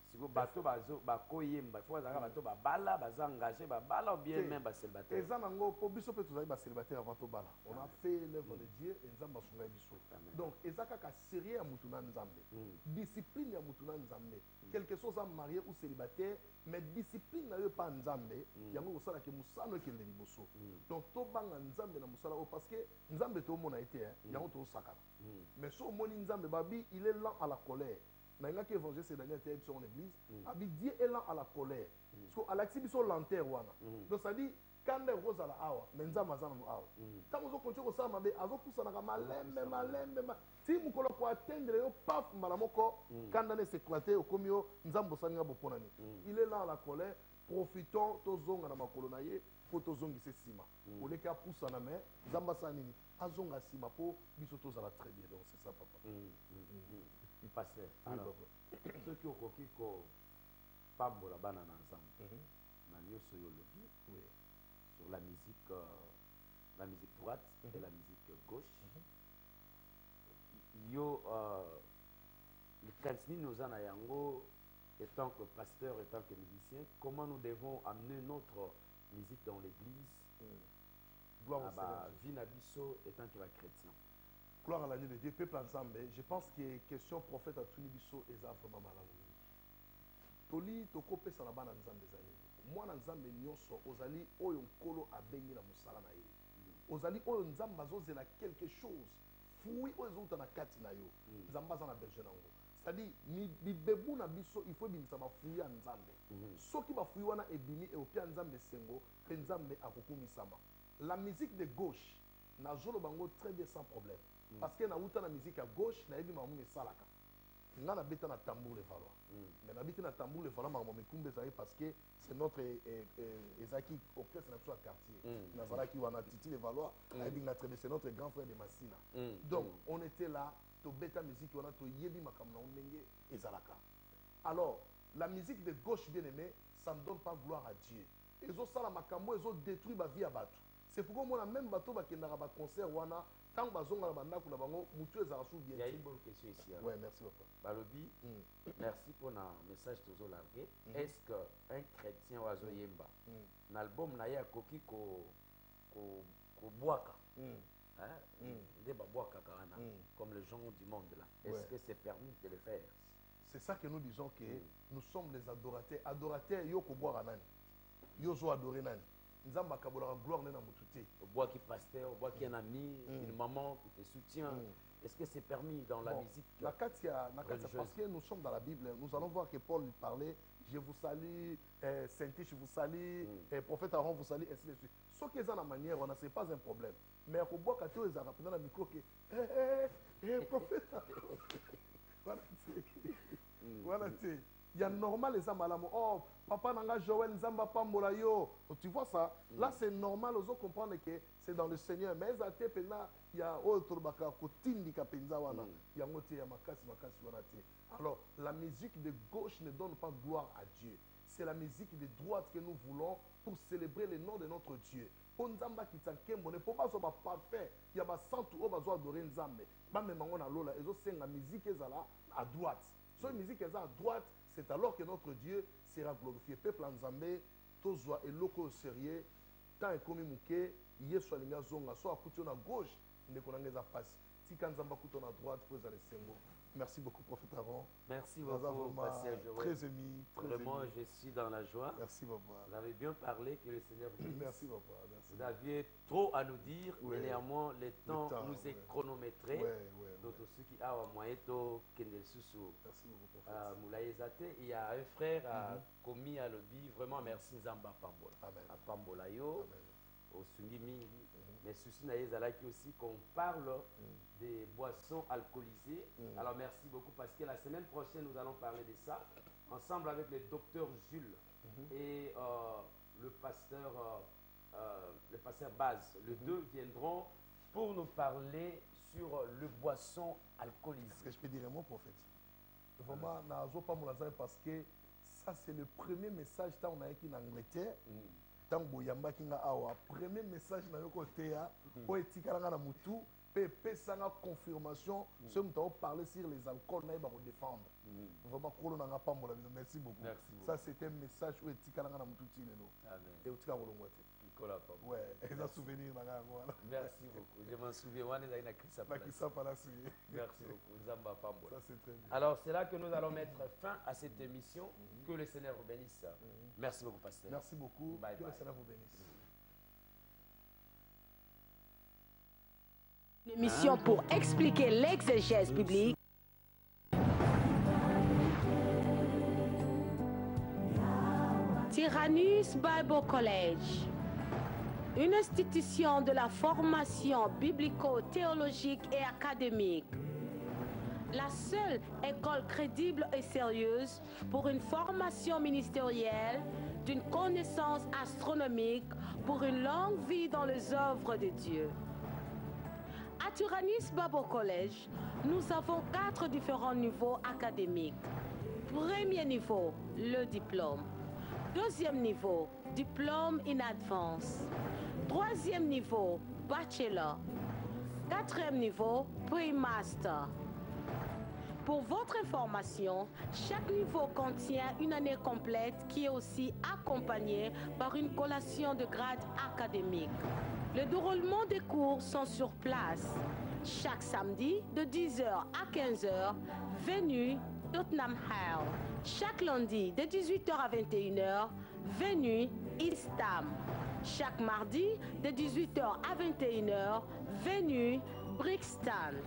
Si vous bateau bakoyemba, il faut que bateau bala baza engagé bala ou bien même ba célibataire. Ezanango po biso pe tozali ba célibataire avant to bala. On a fait l'œuvre de Dieu et nzamba sunga biso. Donc ezaka ka sérieux ya mutuna nzambe. Discipline ya mutuna nzambe. Quelque chose à marié ou célibataire, mais discipline na yo pas nzambe, yango osala ke musano ke le liboso. Donc to banga nzambe na musala o parce que nzambe to mona été yango to sakana. Mais so moni nzambe babi, il est lent à la colère. Maintenant que l'évangile c'est Daniel Théâtre sur l'église, Dieu est lent à la colère. Parce qu'à l'activité lanterne wana. Donc ça dit quand les roses à la awa, nzamba zana no awa. Quand on continue comme ça mabe, azo poussa na malembe. Si vous voulez pour atteindre yo paf malamoko, quand on est éclaté au komio, nzambo sanga boponani. Il est lent à la colère. Profitons tozonga na makolo na ye, pour tozongi se sima. Au lieu qu'à poussa na main, nzamba sanini, azonga sima po biso tozala très bien. Donc c'est ça papa. Pasteur. Alors, ceux qui ont coquille ko pambola bana na ensemble. Na nyoso yo lobi. Oui. Sur la musique droite et la musique gauche. Yo le Kansini nous en a yango étant que pasteur, étant que musicien, comment nous devons amener notre musique dans l'église? Gloire au Seigneur. Vinabiso étant que chrétien. Gloire à l'année de Dieu, peuple ensemble. Je pense que question prophète à Tunibiso est vraiment malade. Toli toko pesa na bana nzambe zali. Mwana nzambe nyonso ozali oyo nkolo abengi na musala na ye. Ozali oyo nzamba zozela quelque chose. Fui oyo zouta na kati na yo. Nzamba za na berger nango. C'est-à-dire bibebu na biso il faut bimisa ba fui ya nzambe. Soki ba fui wana ebimi e opia nzambe sengo, pe nzambe akokumisama. La musique de gauche na jolo bango très bien sans problème. Parce que na uta na musique à gauche na ebi mamu salaka. Nga na beta na tambour le valois. Mais na beta na tambour le valois mamu mekumbe ça parce que c'est notre ezaki orchestre na so quartier. Na zalaki wana titi le valois, na ebi na c'est notre grand frère de Massina. Donc on était là to beta musique wana to yebi makamna ondenge ezalaka. Alors la musique de gauche bien aimé, ça ne donne pas gloire à Dieu. Ezo sala makambo ezo détruit ba vie à bateau. C'est pourquoi moi même bateau ba kendaka ba concert wana tant bazonga na bandako na bango mutu ezala sou bien. Il y a une bonne question ici. Ouais, merci papa. Balobi, merci pour un message toujours largué. Est-ce que un chrétien oiseau yemba, l'album na ya koki ko boaka, des baboaka karana, comme les gens du monde là. Est-ce que c'est permis de le faire? C'est ça que nous disons que nous sommes les adorateurs. Adorateurs yo ko boaka nani, yo zo adorer nani. nzamba kabola gloire nena mutute. On voit qu'il est pasteur, on voit qu'il y a un ami, une maman qui te soutient. Est-ce que c'est permis dans la musique Nakatia, religieuse? parce que nous sommes dans la Bible, nous allons voir que Paul lui parlait, je vous salue, Saint-Tiche, je vous salue, prophète Aaron vous salue, ainsi de suite. Ce qui est dans la manière, ce n'est pas un problème. Mais à Kobo, quand tu es dans le micro, prophète Aaron. Voilà, il y a normal les amalamo. Oh, papa nanga Joël Nzamba Pambola yo. Tu vois ça? Là, c'est normal, aux autres comprendre que c'est dans le Seigneur. Mais il y a autre baka kotindi kapenza wana. Il y a ngoti ya makasi wana te. Alors, la musique de gauche ne donne pas gloire à Dieu. C'est la musique de droite que nous voulons pour célébrer le nom de notre Dieu. Pour Nzamba qui s'enkembo, ne faut pas être parfait. Il y a des santu au besoin adorer Nzambe. Ba me mango na lola, ezo senga musique ezala à droite. So musique ezala à droite, c'est alors que notre Dieu sera glorifié. Peuple Nzambe, tozwa eloko sérieux, tant ekomi muke, yesu alinga zonga, so akuti na gauche, ndeko nangeza passe. Tika Nzamba kuto na droite pour ezala sengo. Merci beaucoup, prophète Aaron. Merci beaucoup, pasteur Joël. Très ému. Vraiment, je suis dans la joie. Merci, papa. Vous avez bien parlé, que le Seigneur vous bénisse. Merci, papa. Merci. Vous aviez trop à nous dire, Ouais. mais néanmoins, le temps nous est ouais. chronométré. Donc, Ouais. ceux qui ont moyen de Kendel Soussou, Merci beaucoup, prophète. Moulaye Zate, il y a un frère à commis à lobby. Vraiment, merci Nzamba Pambola. Amen. À Pambola Yo, Amen. au Sungi Mingi. Mais souci Naïzalaki aussi qu'on parle des boissons alcoolisées. Alors merci beaucoup parce que la semaine prochaine nous allons parler de ça ensemble avec le docteur Jules et le pasteur Baz. Les deux viendront pour nous parler sur le boisson alcoolisé. Est-ce que je peux dire un mot, prophète? Vraiment, parce que ça c'est le premier message qu'on a écrit en Angleterre. Tango yamba kinga awa premier message na yoko teya po etikala na mutu pe pesanga confirmation ce mutu parler sur les alcools na ba défendre vraiment kolo na pambola bino. Merci beaucoup. Ça c'était un message où etikala na mutu tilelo Amen. et utika kolongwa te ouais et ça souvenir na ngwa. Merci beaucoup, je m'en souviens wana za ina Christa Palasi. Merci beaucoup Nzamba Pambola. Ça c'est très bien. Alors c'est là que nous allons mettre fin à cette émission. Que le Seigneur vous bénisse. Merci beaucoup, pasteur. Merci beaucoup. Bye Que bye. le Seigneur vous bénisse. Une émission pour expliquer l'exégèse biblique. Tyrannus Bible College, une institution de la formation biblico-théologique et académique. La seule école crédible et sérieuse pour une formation ministérielle, d'une connaissance astronomique, pour une longue vie dans les œuvres de Dieu. À Tyrannus Bible College, nous avons 4 différents niveaux académiques. Premier niveau, le diplôme. Deuxième niveau, diplôme in advance. Troisième niveau, bachelor. Quatrième niveau, pre-master. Pour votre information, chaque niveau contient une année complète qui est aussi accompagnée par une collation de grade académique. Le déroulement des cours sont sur place. Chaque samedi, de 10h à 15h, venue Tottenham Hale. Chaque lundi, de 18h à 21h, venue Eastham. Chaque mardi, de 18h à 21h, venue Brixton.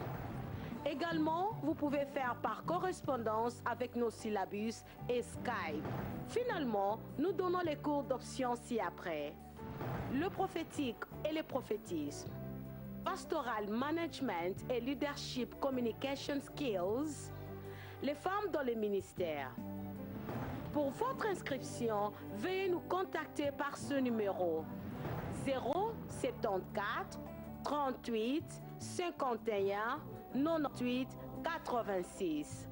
Également, vous pouvez faire par correspondance avec nos syllabus et Skype. Finalement, nous donnons les cours d'options ci-après. Le prophétique et le prophétisme. Pastoral Management et Leadership Communication Skills. Les femmes dans le ministère. Pour votre inscription, veuillez nous contacter par ce numéro 074 38 51 98 86.